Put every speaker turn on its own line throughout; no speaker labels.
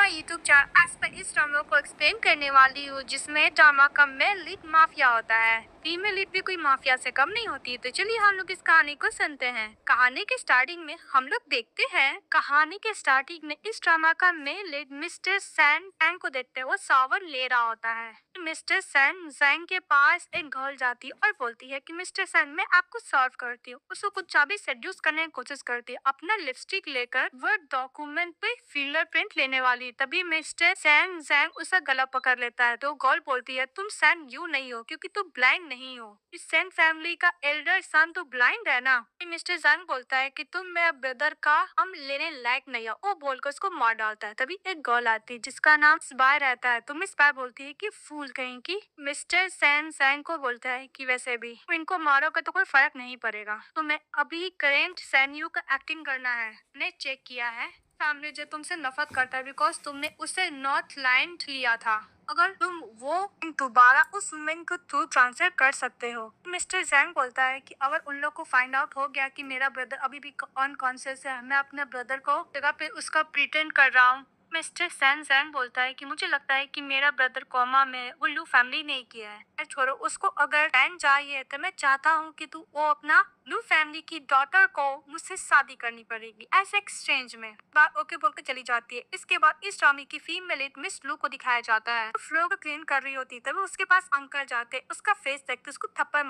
हमारे YouTube channel आज मैं इस ड्रामा को एक्सप्लेन करने वाली हूँ जिसमें ड्रामा का मेन लीड माफिया होता है। फीमेल लीड भी कोई माफिया से कम नहीं होती। तो चलिए हम लोग इस कहानी को सुनते हैं। कहानी के स्टार्टिंग में हम लोग देखते हैं, कहानी के स्टार्टिंग में इस ड्रामा का मेन लीड मिस्टर सैन जैंग को देखते हैं। वो शावर ले रहा होता है। मिस्टर सैन जैंग के पास एक गर्ल जाती है और बोलती है कि मिस्टर सैन मैं आपको सर्व करती हूँ। उसको कुछ चाबी सेड्यूस करने की कोशिश करती है। अपना लिपस्टिक लेकर वो डॉक्यूमेंट पे फिंगरप्रिंट लेने वाली, तभी मिस्टर सैन जैंग उसका गला पकड़ लेता है। तो गर्ल बोलती है तुम सैन यू नहीं हो क्योंकि तुम ब्लाइंड नहीं हो। इस सैन फैमिली का एल्डर सन तो ब्लाइंड है ना। मिस्टर जैंग बोलता है कि तुम मेरा ब्रदर का हम लेने लायक नहीं हो। वो बोलकर उसको मार डालता है। तभी एक गर्ल आती है जिसका नाम स्पाई रहता है। तो मिस स्पाई बोलती है कि फूल कहीं की। मिस्टर सैन जैंग को बोलता है कि वैसे भी इनको मारोगे तो कोई फर्क नहीं पड़ेगा। तुम्हें अभी करेंट सैन यू का एक्टिंग करना है। मैंने चेक किया है, फैमिली जो तुमसे नफरत करता है बिकॉज तुमने उसे नॉर्थ लाइन लिया था। अगर तुम वो दोबारा उस वुमेन को थ्रू ट्रांसलेट कर सकते हो। मिस्टर जैंग बोलता है कि अगर उन लोग को फाइंड आउट हो गया कि मेरा ब्रदर अभी भी अनकॉन्शियस है, मैं अपने ब्रदर को जगह पे उसका प्रिटेंड कर रहा हूँ। मिस्टर सैन जैंग बोलता है कि मुझे लगता है कि मेरा ब्रदर कोमा में वो लू फैमिली नहीं किया है। छोड़ो उसको, अगर टाइम चाहिए तो मैं चाहता हूँ कि तू वो अपना लू फैमिली की डॉटर को मुझसे शादी करनी पड़ेगी। ऐसे एक्सचेंज में बात ओके बोलकर चली जाती है। इसके बाद इस ड्रामे की फीमेल लीड मिस लू को दिखाया जाता है। फ्लोर को क्लीन कर रही होती है तभी उसके पास अंकल जाते, उसका फेस देखते, उसको थप्पड़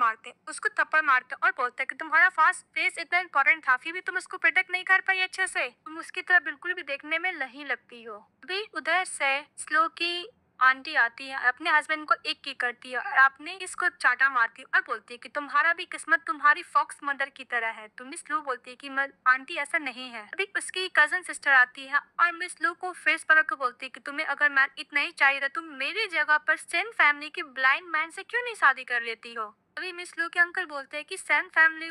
मारते और बोलते हैं कि तुम्हारा फास्ट फेस इतना इंपॉर्टेंट था फिर भी तुम उसको प्रोटेक्ट नहीं कर पाई अच्छे से। तुम उसकी तरह बिल्कुल भी देखने में नहीं लगती हो। अभी उधर से स्लो की आंटी आती है, अपने हस्बैंड को एक की करती है और अपने इसको चाटा मारती है और बोलती है कि तुम्हारा भी किस्मत तुम्हारी फॉक्स मदर की तरह है। तो मिस लू बोलती है कि आंटी ऐसा नहीं है। अभी उसकी कजन सिस्टर आती है और मिस लू को फेस पर रख बोलती है कि तुम्हें अगर मैन इतना ही चाहिए था तुम मेरी जगह पर सेन फैमिली के ब्लाइंड मैन से क्यों नहीं शादी कर लेती हो। अभी मिस लू के अंकल बोलते हैं कि सैन फैमिली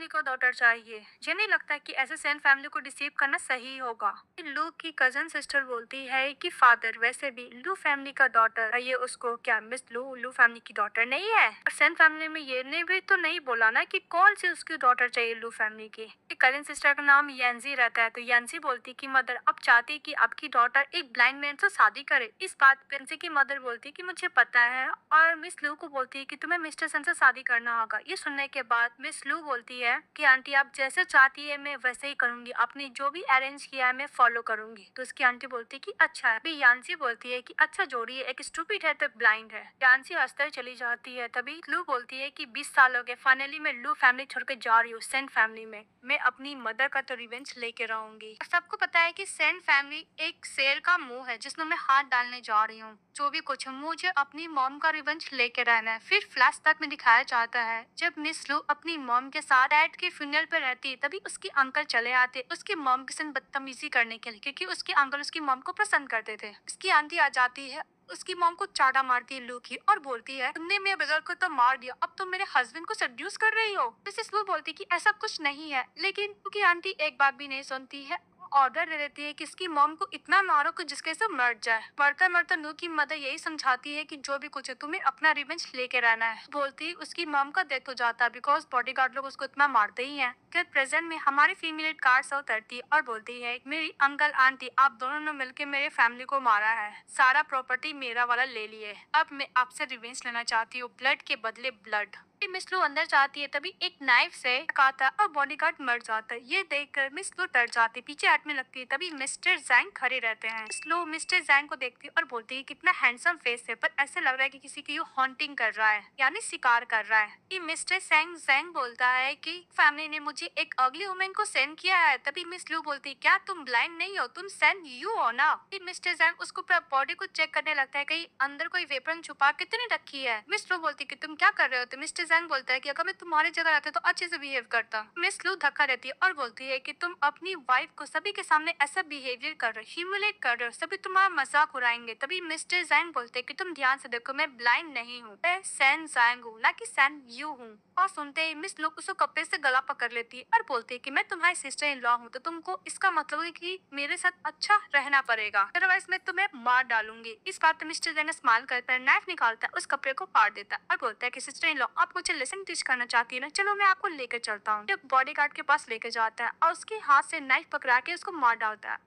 को डॉटर चाहिए। मुझे नहीं लगता कि ऐसे सैन फैमिली को डिसीव करना सही होगा। लू की कजन सिस्टर बोलती है कि फादर वैसे भी लू फैमिली का डॉटर है ये, उसको क्या मिस लू फैमिली की डॉटर नहीं है। और सैन फैमिली में ये ने भी तो नहीं बोला ना कि कौन सी उसकी डॉटर चाहिए लू फैमिली की। कजन सिस्टर का नाम येंजी रहता है। तो येंजी बोलती कि मदर अब चाहती कि आपकी डॉटर एक ब्लाइंड मैन से शादी करे। इस बात पे येंजी की मदर बोलती कि मुझे पता है और मिस लू को बोलती है कि तुम्हें मिस्टर सन से शादी करना होगा। ये सुनने के बाद मिस लू बोलती है कि आंटी आप जैसे चाहती है मैं वैसे ही करूंगी, आपने जो भी अरेंज किया है मैं फॉलो करूंगी। तो उसकी आंटी बोलती है कि अच्छा है। अभी यांसी बोलती है कि अच्छा जोड़ी है, एक स्टूपिड है तो ब्लाइंड है। यांसी हंसते चली जाती है। तभी लू बोलती है कि 20 साल हो गए, फाइनली मैं लू फैमिली छोड़ के जा रही हूँ सेंट फैमिली में। मैं अपनी मदर का तो रिवेंज लेके रहूंगी। सबको पता है कि सेंट फैमिली एक शेर का मुंह है जिसमें मैं हाथ डालने जा रही हूँ। जो भी कुछ है मुझे अपनी मॉम का रिवेंज लेके रहना है। फिर फ्लैशबैक में दिखाया जाता है जब मिस लू अपनी मॉम के साथ डैड के फ्यूनरल पर रहती है तभी उसके अंकल चले आते उसकी मॉम के साथ बदतमीजी करने के लिए, क्योंकि उसके अंकल उसकी मॉम को पसंद करते थे। उसकी आंटी आ जाती है, उसकी मॉम को चाटा मारती है लू की और बोलती है तुमने मेरे ब्रदर को तो मार दिया, अब तुम मेरे हस्बैंड को सेड्यूस कर रही हो। मिसेस लू बोलती कि ऐसा कुछ नहीं है, लेकिन क्योंकि आंटी एक बात भी नहीं सुनती है, ऑर्डर दे देती है कि इसकी मॉम को इतना मारो कि जिसके से मर जाए। मरता मरता नू की मदर यही समझाती है कि जो भी कुछ है तुम्हें अपना रिवेंज लेके रहना है। बोलती उसकी मॉम का डेथ हो जाता है बिकॉज बॉडीगार्ड लोग उसको इतना मारते ही हैं। फिर प्रेजेंट में हमारी फीमेल कार से उतरती है और बोलती है मेरी अंकल आंटी आप दोनों ने मिलकर मेरे फैमिली को मारा है, सारा प्रॉपर्टी मेरा वाला ले लिए, अब मैं आपसे रिवेंज लेना चाहती हूँ, ब्लड के बदले ब्लड। मिस लू अंदर जाती है तभी एक नाइफ से काटा और बॉडीगार्ड मर जाता है। ये देखकर मिस लू डर जाती, पीछे हटने लगती है। तभी मिस्टर जैंग खड़े रहते हैं। मिस लू मिस्टर जैंग को देखती है और बोलती है कितना हैंडसम फेस है, पर ऐसे लग रहा है कि किसी की हॉन्टिंग कर रहा है, यानी शिकार कर रहा है। ये मिस्टर सैंग जैंग बोलता है कि फैमिली ने मुझे एक अगली वुमेन को सेंड किया है। तभी मिस लू बोलती है क्या तुम ब्लाइंड नहीं हो, तुम सेंड यू हो ना। मिस्टर जैंग उसको बॉडी को चेक करने लगता है कहीं अंदर कोई वेपन छुपा कितनी रखी है। मिस लू बोलती है कि तुम क्या कर रहे हो। तो मिस्टर जैंग बोलता है कि अगर मैं तुम्हारी जगह रहता तो अच्छे से बिहेव करता। मिस लू धक्का देती है और बोलती है कि तुम अपनी वाइफ को सभी के सामने ऐसा बिहेवियर कर रहे हो, ह्यूमिलेट कर रहे हो, सभी तुम्हारा मजाक उड़ाएंगे। तभी मिस्टर जैंग बोलते हैं कि तुम ध्यान से देखो मैं ब्लाइंड नहीं हूँ, मैं सैन जैंग हूँ ना कि सैन यू हूँ। और सुनते ही मिस लू उसको कपड़े से गला पकड़ लेती है और बोलती है कि मैं तुम्हारी सिस्टर इन लॉ हूँ तो तुमको इसका मतलब है कि मेरे साथ अच्छा रहना पड़ेगा, अदरवाइज मैं तुम्हें मार डालूंगी। इस बात पे मिस्टर जैंग स्माइल कर नाइफ निकालता है, उस कपड़े को फाड़ देता है और बोलता है कि सिस्टर इन लॉ आप मुझे लेसन टीच करना चाहती है ना, चलो मैं आपको लेकर चलता हूँ। बॉडीगार्ड के पास लेकर जाता है और उसके हाथ से नाइफ पकड़ा के उसको मार डालता है।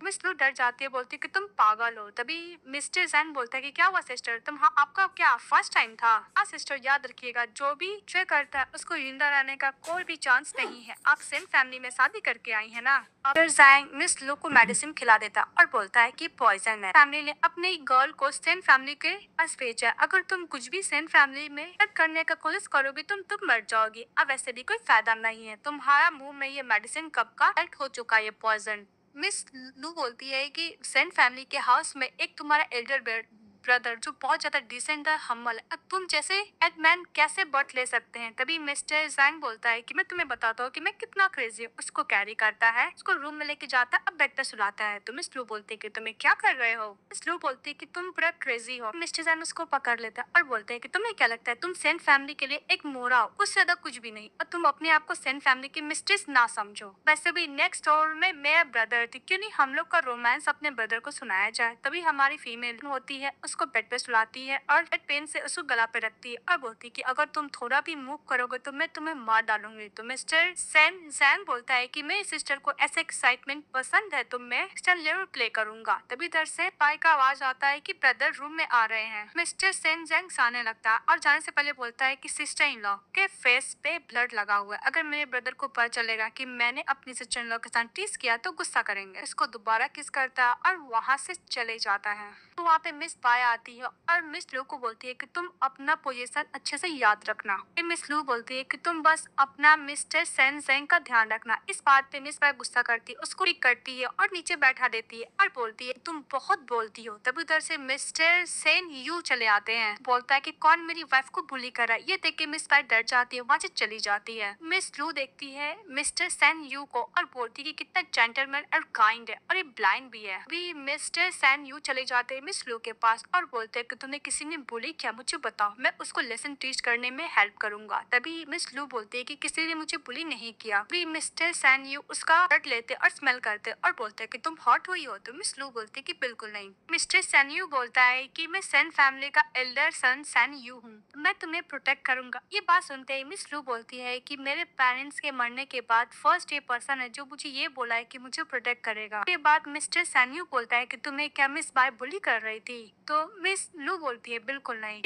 मिस लू डर जाती है, बोलती है कि तुम पागल हो। तभी मिस्टर जैन बोलता है कि क्या हुआ सिस्टर, तुम हाँ आपका क्या फर्स्ट टाइम था? हाँ सिस्टर, याद रखिएगा जो भी ट्राई करता है उसको जिंदा रहने का कोई भी चांस नहीं है। आप सेन फैमिली में शादी करके आई है ना। फिर जैंग मिस लू को मेडिसिन खिला देता और बोलता है कि पॉइजन है। फैमिली ने अपनी गर्ल को सेन फैमिली के पास भेजा है। अगर तुम कुछ भी सेन फैमिली में करने का कोशिश करोगी तुम मर जाओगी। अब वैसे भी कोई फायदा नहीं है, तुम्हारा मुंह में ये मेडिसिन कब का एड हो चुका है ये पॉइजन। मिस लू बोलती है कि सेन फैमिली के हाउस में एक तुम्हारा एल्डर ब्रदर जो बहुत ज्यादा डिसेंट है, हम्बल है, अब तुम जैसे एडमैन कैसे बर्थ ले सकते हैं। तभी मिस्टर जैंग बोलता है कि मैं तुम्हें बताता हूँ कि मैं कितना क्रेजी हूँ। उसको कैरी करता है, उसको रूम में लेके जाता है, अब बेड पे सुलाता है। तो मिस लू बोलती है कि तुम्हें क्या कर रहे हो। मिस लू बोलती है कि तुम पूरा क्रेजी हो। मिस्टर जैंग उसको पकड़ लेता है और बोलते हैं कि तुम्हें क्या लगता है तुम सेन फैमिली के लिए एक मोरा हो, उससे ज्यादा कुछ भी नहीं, और तुम अपने आप को सेन फैमिली की मिस्ट्रेस ना समझो। वैसे भी नेक्स्ट डोर में मेरा ब्रदर थी, क्यों नहीं हम लोग का रोमांस अपने ब्रदर को सुनाया जाए। तभी हमारी फीमेल होती है, उसको बेड पे सुलाती है और बेड पेन से उसको गला पे रखती है और बोलती है कि अगर तुम थोड़ा भी मूव करोगे तो मैं तुम्हें मार डालूंगी। तो मिस्टर सैन जैन बोलता है कि मेरी सिस्टर को ऐसे एक्साइटमेंट पसंद है तो मैं स्टैंड लेवल प्ले करूंगा। तभी इधर से पाई का आवाज आता है कि ब्रदर रूम में आ रहे हैं। मिस्टर सेन जैंग आने लगता है और जाने से पहले बोलता है कि सिस्टर इन लॉ के फेस पे ब्लड लगा हुआ है, अगर मेरे ब्रदर को पता चलेगा कि मैंने अपनी सिस्टर इन लॉ के साथ टीस किया तो गुस्सा करेंगे। इसको दोबारा किस करता है और वहाँ से चले जाता है। तो वहाँ पे मिस पाई आती है और मिस लू को बोलती है कि तुम अपना पोजीशन अच्छे से याद रखना। फिर मिस लू बोलती है कि तुम बस अपना मिस्टर सेन जैंग का ध्यान रखना। इस बात पे मिस पाई गुस्सा करती है, उसको पिक करती है और नीचे बैठा देती है और बोलती है तुम बहुत बोलती हो। तभी उधर से मिस्टर सेन यू चले आते हैं, बोलता है कि कौन मेरी वाइफ को बुली कर रहा है। ये देख के मिस पाई डर जाती है, वहाँ से चली जाती है। मिस लू देखती है मिस्टर सेन यू को और बोलती है कि कितना जेंटलमैन और काइंड है और ये ब्लाइंड भी है। अभी मिस्टर सेन यू चले जाते हैं मिस लू के पास और बोलते हैं कि तुम्हें किसी ने बुली क्या, मुझे बताओ, मैं उसको लेसन टीच करने में हेल्प करूंगा। तभी मिस लू बोलती है कि किसी ने मुझे बुली नहीं किया। अभी मिस्टर सेन यू उसका ब्लड लेते और स्मेल करते और बोलते हैं कि तुम हॉट हुई हो। तो मिस लू बोलती है कि बिल्कुल नहीं। मिस्टर सेन यू बोलता है कि मैं सेन फैमिली का एल्डर सन सेन यू हूँ, मैं तुम्हें प्रोटेक्ट करूंगा। ये बात सुनते ही मिस लू बोलती है कि मेरे पेरेंट्स के मरने के बाद फर्स्ट ये पर्सन है जो मुझे ये बोला है कि मुझे प्रोटेक्ट करेगा। ये बात मिस्टर सेन यू बोलता है कि तुम्हें क्या मिस बाय बुली कर रही थी। तो मिस लू बोलती है बिल्कुल नहीं।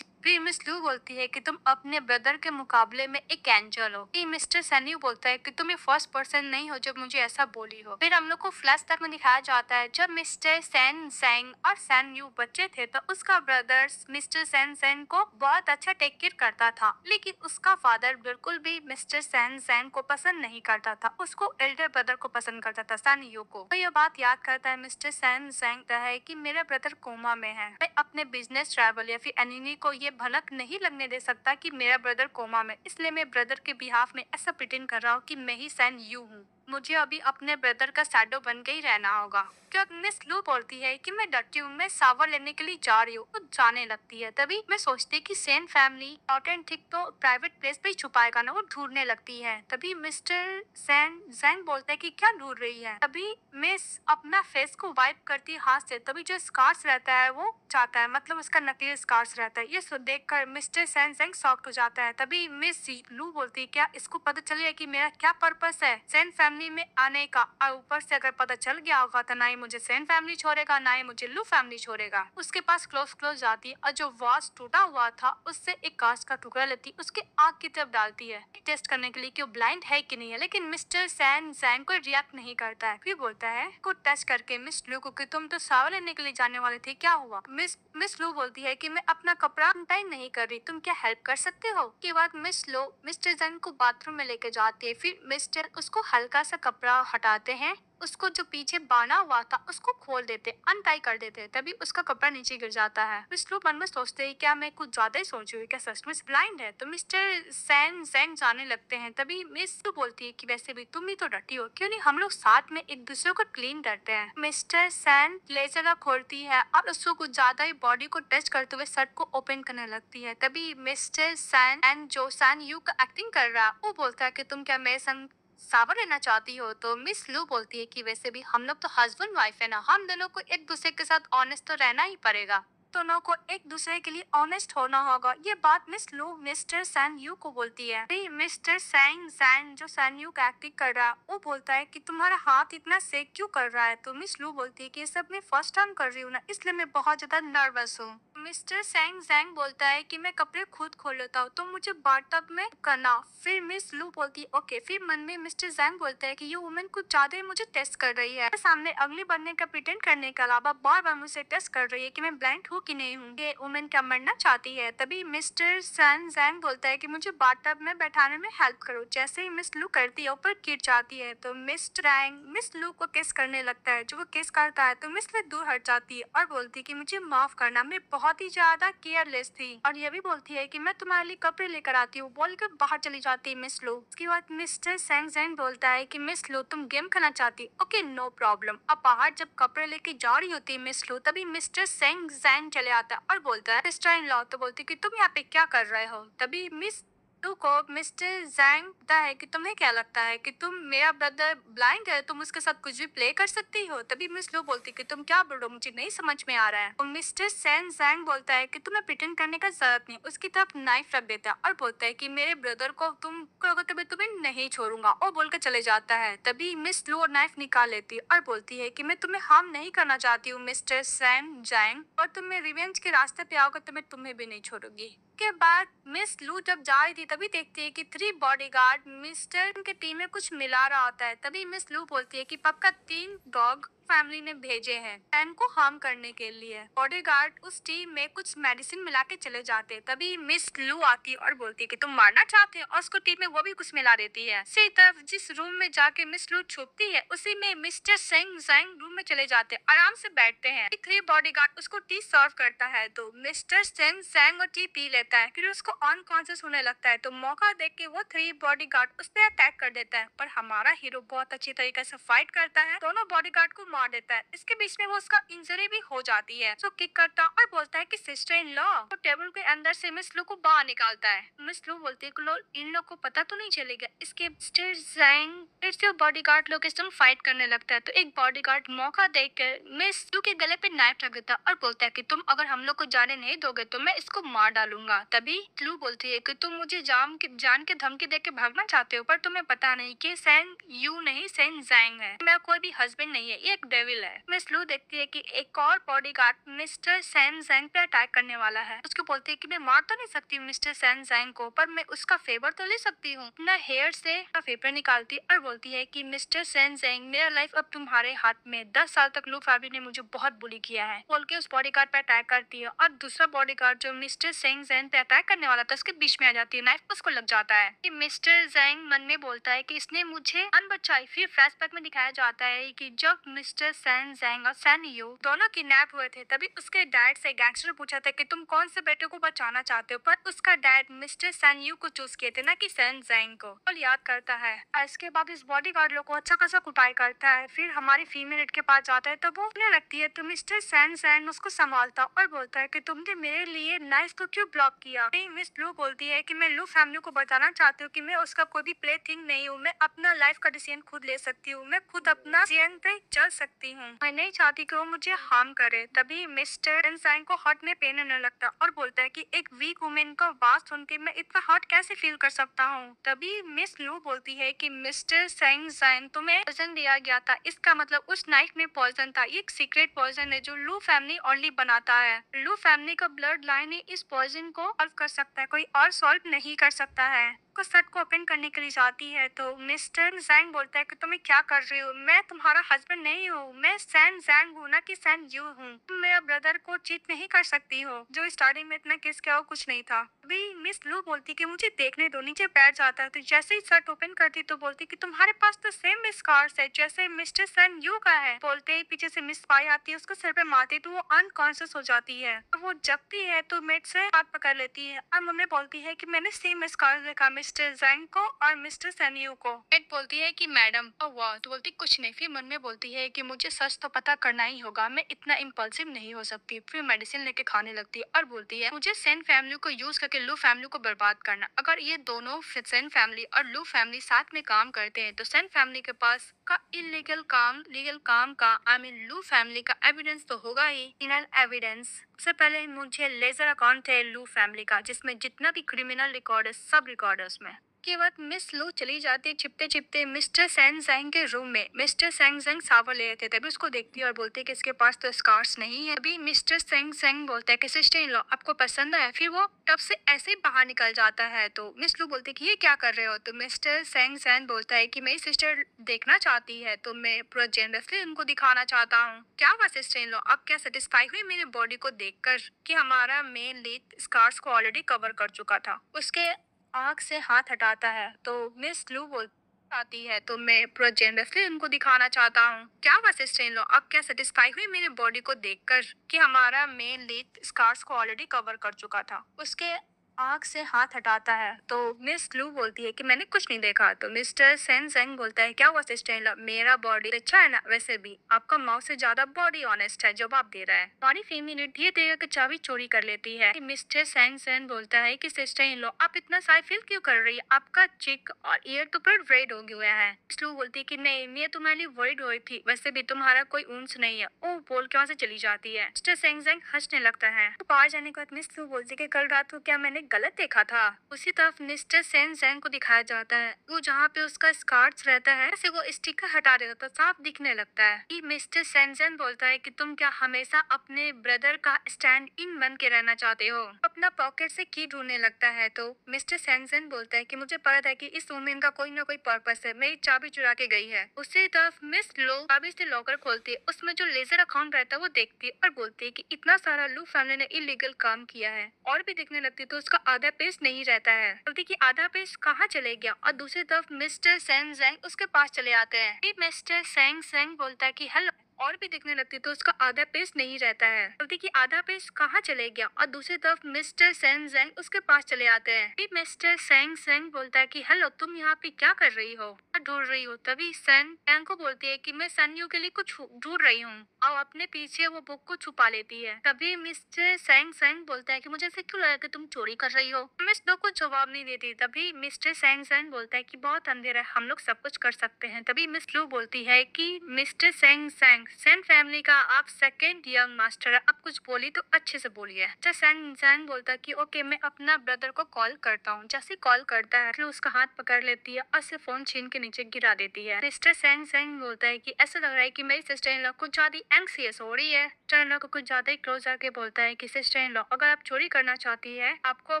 फिर मिस लू बोलती है कि तुम अपने ब्रदर के मुकाबले में एक एंजल हो। फिर मिस्टर सैन्यू बोलता है कि तुम ये फर्स्ट पर्सन नहीं हो जब मुझे ऐसा बोली हो। फिर हम लोग को फ्लैश तक में दिखाया जाता है जब मिस्टर सैन जैंग और सैन यू बच्चे थे तो उसका ब्रदर मिस्टर सैन जैंग को बहुत अच्छा टेक केयर करता था, लेकिन उसका फादर बिल्कुल भी मिस्टर सैन जैंग को पसंद नहीं करता था, उसको एल्डर ब्रदर को पसंद करता था, सैन यू को। तो यह बात याद करता है मिस्टर सैन जैंग है कि मेरा ब्रदर कोमा में है, मैं अपने बिजनेस ट्रैवल या फिर एनिमी को ये भनक नहीं लगने दे सकता कि मेरा ब्रदर कोमा में, इसलिए मैं ब्रदर के बिहाफ में ऐसा प्रिटेंड कर रहा हूँ कि मैं ही सैन यू हूँ। मुझे अभी अपने ब्रदर का शैडो बन के ही रहना होगा। क्या मिस लू बोलती है कि मैं डरती हूँ, मैं सावर लेने के लिए जा रही हूँ, तो जाने लगती है। तभी मैं सोचती कि सेन फैमिली ऑथेंटिक तो प्राइवेट प्लेस पे ही छुपाएगा ना, वो ढूंढने लगती है। तभी मिस्टर सैन जैंग बोलता है कि क्या ढूंढ रही है। तभी मिस अपना फेस को वाइप करती है हाथ से, तभी जो स्कार्स रहता है वो जाता है, मतलब उसका नकली स्कार्स रहता है। ये देखकर मिस्टर सैन जैंग शॉक्ड हो जाता है। तभी मिस लू बोलती है क्या इसको पता चल गया कि मेरा क्या पर्पस है सेन फैमिली में आने का, और ऊपर से अगर पता चल गया होगा तो ना ही मुझे सेन फैमिली छोड़ेगा ना ही मुझे लू फैमिली छोड़ेगा। उसके पास क्लोज जाती है और जो वाज टूटा हुआ था उससे एक कांच का टुकड़ा लेती, उसके आँख की तरफ डालती है टेस्ट करने के लिए कि वो ब्लाइंड है कि नहीं है, लेकिन मिस्टर सैन जैंग कोई रिएक्ट नहीं करता है। फिर बोलता है को टेस्ट करके मिस लू को कि तुम तो सावर लेने के लिए जाने वाले थे, क्या हुआ। मिस लू बोलती है कि मैं अपना कपड़ा टाइम नहीं कर रही, तुम क्या हेल्प कर सकते हो। के बाद मिस लू मिस्टर जैंग को बाथरूम में लेके जाती है। फिर मिस्टर उसको हल्का सा कपड़ा हटाते हैं, उसको जो पीछे बांधा हुआ था उसको खोल देते, अनटाई कर देते, तभी उसका कपड़ा नीचे गिर जाता है। मिस लू मन में सोचते हैं क्या मैं कुछ ज्यादा ही सोच रही हूँ, क्या सचमुच ब्लाइंड है। तो मिस्टर सैन जैंग जाने लगते हैं। तभी मिस लू बोलती है कि वैसे भी तुम ही तो डटी हो, क्यों नहीं हम लोग साथ में एक दूसरे को क्लीन करते हैं। मिस्टर सैन ब्लेजर खोलती है और उसको कुछ ज्यादा ही बॉडी को टच करते हुए शर्ट को ओपन करने लगती है। तभी मिस्टर सैन एंड जो सैन यू का एक्टिंग कर रहा है वो बोलता है कि तुम क्या मेरे संग सावर रहना चाहती हो। तो मिस लू बोलती है कि वैसे भी हम लोग तो हस्बैंड वाइफ है ना, हम दोनों को एक दूसरे के साथ ऑनेस्ट तो रहना ही पड़ेगा। दोनों को एक दूसरे के लिए ऑनेस्ट होना होगा। ये बात मिस लू मिस्टर सैन यू को बोलती है। फिर मिस्टर सैंग सैन जो सैन यू का एक्टिंग कर रहा है वो बोलता है कि तुम्हारा हाथ इतना सेक क्यों कर रहा है। तो मिस लू बोलती है कि ये सब मैं फर्स्ट टाइम कर रही हूँ ना, इसलिए मैं बहुत ज्यादा नर्वस हूँ। मिस्टर सैंग जैंग बोलता है कि मैं कपड़े खुद खोल लेता हूँ तो मुझे बाथटब में करना। फिर मिस लू बोलती है ओके। फिर मन में मिस्टर जैंग बोलता है कि ये वुमन कुछ ज्यादा ही मुझे टेस्ट कर रही है, सामने अगली बनने का प्रिटेंड करने के अलावा बार बार मुझे टेस्ट कर रही है कि मैं ब्लाइंड हूँ कि नहीं हूँ। ये वुमन क्या मरना चाहती है। तभी मिस्टर सैन जैंग बोलता है कि मुझे बाथटब में बैठाने में हेल्प करो। जैसे ही मिस लू करती है ऊपर गिर जाती है तो मिस्टर जैंग मिस लू को किस करने लगता है। जो वो किस करता है तो मिस लू दूर हट जाती है और बोलती है कि मुझे माफ करना, मैं बहुत ही ज्यादा केयरलेस थी। और ये भी बोलती है कि मैं तुम्हारे लिए कपड़े लेकर आती हूँ बोलकर बाहर चली जाती है मिस लू। उसके बाद मिस्टर सैंग जैंग बोलता है कि मिस लू तुम गेम खेलना चाहती, ओके नो प्रॉब्लम। अब बाहर जब कपड़े लेके जा रही होती है मिस लू तभी मिस्टर सैंग जैंग चले आता है और बोलता है सिस्टर इन लॉ। तो बोलती है कि तुम यहाँ पे क्या कर रहे हो। तभी मिस लू को मिस्टर जैंग कहता है कि तुम्हें क्या लगता है कि तुम मेरा ब्रदर ब्लाइंड है, तुम उसके साथ कुछ भी प्ले कर सकती हो। तभी मिस लू बोलती है कि तुम क्या बोल रहे हो, मुझे नहीं समझ में आ रहा है। तो मिस्टर सैन जैंग बोलता है कि तुम्हें प्रिटेंड करने का जरूरत नहीं। उसकी तरफ नाइफ रख देता है और बोलता है कि मेरे ब्रदर को तुम करोगे तो मैं तुम्हें नहीं छोड़ूंगा और बोलकर चले जाता है। तभी मिस लू नाइफ निकाल लेती है और बोलती है कि मैं तुम्हें हार्म नहीं करना चाहती हूँ मिस्टर सैन जैंग, और तुम रिवेंज के रास्ते पे आओगे तो मैं तुम्हें भी नहीं छोड़ूंगी। के बाद मिस लू जब जा रही थी तभी देखती है कि 3 बॉडीगार्ड मिस्टर के टीम में कुछ मिला रहा होता है। तभी मिस लू बोलती है कि पक्का 3 डॉग फैमिली ने भेजे हैं एन को हार्म करने के लिए। बॉडीगार्ड उस टीम में कुछ मेडिसिन मिला के चले जाते। तभी मिस लू आती है और बोलती है कि तुम मारना चाहते हो, और उसको टीम में वो भी कुछ मिला देती है। इसी तरफ जिस रूम में जाके मिस लू छुपती है उसी में मिस्टर सेंग जैंग रूम में चले जाते, आराम से बैठते हैं। 3 बॉडीगार्ड उसको टी सर्व करता है तो मिस्टर सेंग जैंग और टी पी लेता है। फिर उसको अनकॉन्शियस होने लगता है तो मौका देख के वो 3 बॉडीगार्ड उस पर अटैक कर देता है, पर हमारा हीरो बहुत अच्छी तरीके से फाइट करता है, दोनों बॉडीगार्ड को मार देता है। इसके बीच में वो उसका इंजरी भी हो जाती है। तो किक करता और बोलता है कि सिस्टर इन लॉ, तो टेबल के अंदर से मिस लू को बाहर निकालता है। मिस लू बोलती है कि इन लोग को पता तो नहीं चलेगा। इसके मिस्टर जैंग फिर से बॉडीगार्ड लोग इस फाइट करने लगता है तो एक बॉडीगार्ड मौका देकर मिस लू के गले पे नाइफ रख देता और बोलता है कि तुम अगर हम लोग को जाने नहीं दोगे तो मैं इसको मार डालूंगा। तभी लू बोलती है कि तुम मुझे जान के धमकी देके भागना चाहते हो, पर तुम्हें पता नहीं कि सैन यू नहीं सैन जैंग है, मेरा कोई भी हस्बैंड नहीं है, ये एक डेविल है। मिस लू देखती है कि एक और बॉडीगार्ड मिस्टर सैन जैंग पे अटैक करने वाला है। उसको बोलती है कि मैं मार तो नहीं सकती मिस्टर सैन जैंग को, पर मैं उसका फेवर तो ले सकती हूँ। अपना हेयर से पेपर निकालती और बोलती है कि मिस्टर सैन जैंग मेरा लाइफ अब तुम्हारे हाथ में, 10 साल तक लू फैमिली ने मुझे बहुत बुली किया है बोल के उस बॉडीगार्ड पे अटैक करती है। और दूसरा बॉडीगार्ड जो मिस्टर सेंग जैंग पे अटैक करने वाला था उसके बीच में आ जाती है, नाइफ उसको लग जाता है। कि मिस्टर जैंग मन में बोलता है कि इसने मुझे जान बचाई। फिर फ्लैशबैक में दिखाया जाता है कि जब मिस्टर सैन जैंग और सैन यू दोनों किडनैप हुए थे तभी उसके डैड से गैंगस्टर पूछा था कि तुम कौन से बेटे को बचाना चाहते हो, पर उसका डैड मिस्टर सैन यू को चूज किए थे ना कि सैन जैंग को। और याद करता है और इसके बाद इस बॉडीगार्ड लोग को अच्छा खासा कुटाई करता है। फिर हमारी फीमेल लीड के पास जाता है तो वो उन्हें लगती है तो मिस्टर सैन जैंग उसको संभालता और बोलता है कि तुमने मेरे लिए नाइफ को क्यों ब्लॉक किया। मिस लू बोलती है कि मैं लू फैमिली को बताना चाहती हूँ कि मैं उसका कोई भी प्ले थिंग नहीं हूँ, मैं अपना लाइफ का डिसीजन खुद ले सकती हूँ, मैं खुद अपना डिसीजन पे चल सकती हूँ, मैं नहीं चाहती कि वो मुझे हार्म करे। तभी मिस्टर एनसाइन को हार्ट में पेन होने लगता और बोलता है कि एक वीक वुमेन का बात सुन के मैं इतना हार्ट कैसे फील कर सकता हूँ। तभी मिस लू बोलती है कि मिस्टर सैन तुम्हें पॉइजन दिया गया था, इसका मतलब उस नाइफ में पॉइजन था, ये एक सीक्रेट पॉइजन है जो लू फैमिली ओनली बनाता है। लू फैमिली का ब्लड लाइन ही इस पॉइजन को सॉल्व कर सकता है, कोई और सॉल्व नहीं कर सकता है। को सट को ओपन करने के लिए जाती है तो मिस्टर जैंग बोलता है कि तुम्हें क्या कर रही हो, मैं तुम्हारा हस्बैंड नहीं हूँ, मैं सैन जैंग हूँ ना कि सैन यू हूँ, तुम मेरा ब्रदर को चीट नहीं कर सकती हो। जो स्टार्टिंग में इतना किस किया वो कुछ नहीं था। अभी मिस लू बोलती कि मुझे देखने दो, नीचे बैठ जाता है तो जैसे ही शर्ट ओपन करती तो बोलती कि तुम्हारे पास तो सेम स्कार्स है जैसे मिस्टर सैन यू का है। बोलते ही पीछे से मिस पाई आती है, उसको सिर पे मारती तो वो अनकॉन्शियस हो जाती है। तो वो जगती है तो मेट से हाथ पकड़ लेती है और मम्मी बोलती है कि मैंने सेम स्कार्स देखा मिस्टर जैंग को और मिस्टर सैन यू को। मेट बोलती है कि मैडम वाह, तो बोलती कुछ नहीं। फिर मन में बोलती है कि मुझे सच तो पता करना ही होगा, मैं इतना इम्पल्सिव नहीं हो सकती। फिर मेडिसिन लेके खाने लगती है और बोलती है मुझे सेन फैमिली को यूज करके कि लू फैमिली को बर्बाद करना। अगर ये दोनों सेन फैमिली और लू फैमिली साथ में काम करते हैं तो सेन फैमिली के पास का इलीगल काम लीगल काम का आई मीन लू फैमिली का एविडेंस तो होगा ही। क्रिमिनल एविडेंस सबसे पहले मुझे लेजर अकाउंट है लू फैमिली का जिसमें जितना भी क्रिमिनल रिकॉर्ड है सब रिकॉर्ड है उसमें। के बाद मिस लू चली जाती है छिपते छिपते मिस्टर सैंग जैंग के रूम में। मिस्टर सैंग जैंग सावर ले रहे थे तभी उसको देखती है और बोलती है कि इसके पास तो स्कार्स नहीं है। अभी मिस्टर सैंग जैंग बोलता है कि सिस्टर इन लॉ आपको पसंद है। फिर वो टब से ऐसे ही बाहर निकल जाता है तो मिस लू बोलती है कि ये क्या कर रहे हो। तो मिस्टर सैंग जैंग बोलता है कि मेरी सिस्टर देखना चाहती है तो मैं पूरा जेनरसली उनको दिखाना चाहता हूँ। क्या हुआ सिस्टर इन लॉ आप क्या सेटिस्फाई हुई मेरे बॉडी को देखकर कि हमारा मेन लीड स्कार्स को ऑलरेडी कवर कर चुका था। उसके आंख से हाथ हटाता है तो मिस लू बोल आती है तो मैं पूरा जेनरसली उनको दिखाना चाहता हूँ। क्या हुआ सिस्टर इन लॉ आप क्या सेटिस्फाई हुई मेरे बॉडी को देखकर कि हमारा मेन लीड स्कार्स को ऑलरेडी कवर कर चुका था। उसके आंख से हाथ हटाता है तो मिस लू बोलती है कि मैंने कुछ नहीं देखा। तो मिस्टर सेन सेंग बोलता है क्या हुआ सिस्टर इन लॉ मेरा बॉडी अच्छा है ना। वैसे भी आपका माउथ से ज्यादा बॉडी ऑनेस्ट है जवाब दे रहा है। हमारी फीमेल धीरे धीरे की चाबी चोरी कर लेती है। मिस्टर सेन सेन बोलता है कि सिस्टर इन लॉ आप इतना साई फील क्यों कर रही है आपका चिक और ईयर तो पूरा रेड हो गया है। मिस लू बोलती है कि नहीं मैं तुम्हारे लिए वरीड हुई थी वैसे भी तुम्हारा कोई ऊंच नहीं है। ओ बोल के वहाँ से चली जाती है। मिस्टर सेंग सेंग हंसने लगता है। तो बाहर जाने के बाद मिस लू बोलती है कि कल रात को क्या मैंने गलत देखा था। उसी तरफ मिस्टर सेन जैंग को दिखाया जाता है वो जहाँ पे उसका स्कार्स रहता है से वो स्टिकर हटा देता तो साफ दिखने लगता है। कि मिस्टर सेन जैंग बोलता है कि तुम क्या हमेशा अपने ब्रदर का स्टैंड इन बन के रहना चाहते हो। अपना पॉकेट से की ढूंढने लगता है तो मिस्टर सेन जैंग बोलता है कि मुझे पता है कि इस वुमेन का कोई ना कोई पर्पस है मेरी चाबी चुरा के गई है। उसी तरफ मिस लो चाबी से लॉकर खोलती है उसमें जो लेजर अकाउंट रहता है वो देखती है और बोलती है कि इतना सारा लू फैमिली ने इलीगल काम किया है और भी देखने लगती है तो उसका आधा पेज नहीं रहता है। बोलती कि आधा पेज कहाँ चले गया और दूसरी तरफ मिस्टर सेंग जैंग उसके पास चले आते हैं। फिर मिस्टर सेंग सेंग बोलता है कि हेलो और भी दिखने लगती तो उसका आधा पेज नहीं रहता है। बोलती कि आधा पेज कहाँ चले गया और दूसरी तरफ मिस्टर सेंग जैंग उसके पास चले आते हैं। फिर मिस्टर सेंग सेंग बोलता है कि हेलो तुम यहाँ पे क्या कर रही हो ढूंढ रही हो। तभी सन टैंग को बोलती है कि मैं सनयू के लिए कुछ ढूंढ रही हूँ और अपने पीछे वो बुक को छुपा लेती है। तभी मिस्टर सेंग सेंग बोलता है कि मुझे ऐसे क्यों लगा कि तुम चोरी कर रही हो। मिस दो को जवाब नहीं देती। तभी मिस्टर सेंग सेंग बोलता है कि बहुत अंधेरा है हम लोग सब कुछ कर सकते हैं। तभी मिस लू बोलती है कि मिस्टर सेंग सेंग सेन फैमिली का आप सेकेंड यंग मास्टर है आप कुछ बोली तो अच्छे से बोलिए। मिस्टर सेंग सेंग बोलता है कि ओके मैं अपना ब्रदर को कॉल करता हूँ। जैसे कॉल करता है फिर उसका हाथ पकड़ लेती है और उसे फोन छीन के नीचे गिरा देती है। मिस्टर सेंग सेंग बोलता है कि ऐसा लग रहा है कि मेरी सिस्टर इन लॉ कुछ ज्यादा एंग्सियस हो रही है। सिस्टर इन लॉ को कुछ ज्यादा ही क्लोज आके बोलता है कि सिस्टर इन लॉ अगर आप चोरी करना चाहती है आपको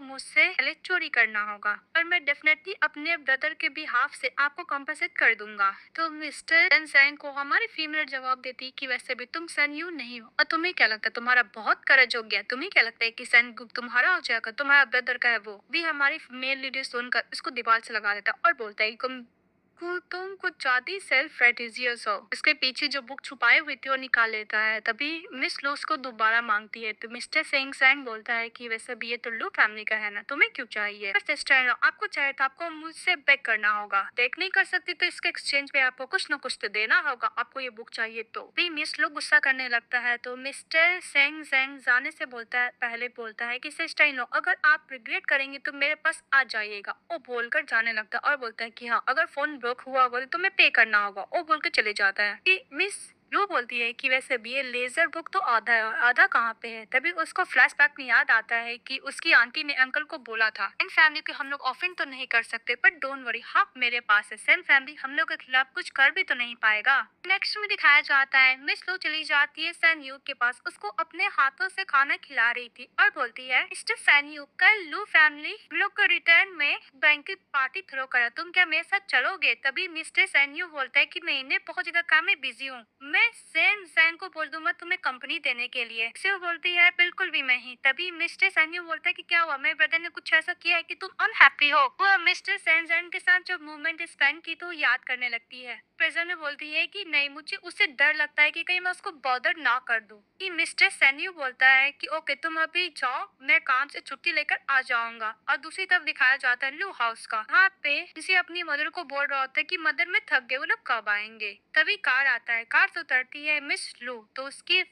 मुझसे पहले चोरी करना होगा और मैं डेफिनेटली अपने ब्रदर के बिहाफ से आपको कॉम्पेंसेट कर दूंगा। तो मिस्टर सेन सेंग को हमारी फीमेल जवाब देती कि वैसे भी तुम सन यू नहीं हो और तुम्हें क्या लगता है तुम्हारा बहुत करेज हो गया। तुम्हें क्या लगता है कि सन तुम्हारा हो जाएगा तुम्हारा ब्रदर का है वो भी। हमारी मेल लीडर सुनकर उसको दीवार से लगा देता और बोलता है कि तुम कुछ ज्यादा ही सेल्फ रेटिजियस हो। इसके पीछे जो बुक छुपाए हुए थे वो निकाल लेता है। तभी मिस लू उसको दोबारा मांगती है तो मिस्टर सेंग सेंग बोलता है कि वैसे भी ये तो लू फैमिली का है ना तुम्हें क्यों चाहिए। सिस्टर आपको चाहिए तो आपको मुझसे बेग करना होगा देख नहीं कर सकती तो इसके एक्सचेंज पे आपको कुछ न कुछ तो देना होगा आपको ये बुक चाहिए तो। भी मिस लू गुस्सा करने लगता है तो मिस्टर सेंग सेंग जाने से बोलता है पहले बोलता है कि सिस्टर इन लॉ अगर आप रिग्रेट करेंगे तो मेरे पास आ जाइएगा। वो बोलकर जाने लगता है और बोलता है कि हाँ अगर फोन ब्लॉक हुआ होगा तो तुम्हें पे करना होगा। वो बोल के चले जाता है। कि मिस लो बोलती है कि वैसे भी ये लेजर बुक तो आधा है और आधा कहाँ पे है। तभी उसको फ्लैशबैक में याद आता है कि उसकी आंटी ने अंकल को बोला था इन फैमिली को हम लोग ऑफेंड तो नहीं कर सकते पर डोंट वरी हाँ मेरे पास है सेन फैमिली हम लोग के खिलाफ कुछ कर भी तो नहीं पाएगा। नेक्स्ट में दिखाया जाता है मिस लो चली जाती है सैन यू के पास उसको अपने हाथों से खाना खिला रही थी और बोलती है मिस्टर सैन यू कल लू फैमिली हम लोग को रिटर्न में बैंकेट पार्टी थ्रो करा तुम क्या मेरे साथ चलोगे। तभी मिस्टर सैन यू बोलता है कि मैंने बहुत ज्यादा काम में बिजी हूँ मैं सेन सैन को बोल दूंगा तुम्हें कंपनी देने के लिए। सिर्फ बोलती है बिल्कुल भी नहीं। तभी मिस्टर सैन यू बोलता है कि क्या हुआ मेरे ब्रदर ने कुछ ऐसा किया है कि तुम अनहैप्पी हो। वो मिस्टर सैन सैन के साथ जब मूवमेंट स्पेंड की तो याद करने लगती है। प्रेजेंट में बोलती है कि नहीं मुझे उससे डर लगता है कि कहीं मैं उसको बॉदर ना कर दूं। कि मिस्टर सैन यू बोलता है कि ओके तुम अभी जाओ मैं काम से छुट्टी लेकर आ जाऊंगा। और दूसरी तरफ दिखाया जाता है लू हाउस का। यहाँ पे किसी अपनी मदर को बोल रहा होता है कि मदर में थक गए वो लोग कब आएंगे। तभी कार आता है कार से उतरती है मिस लू तो उसकी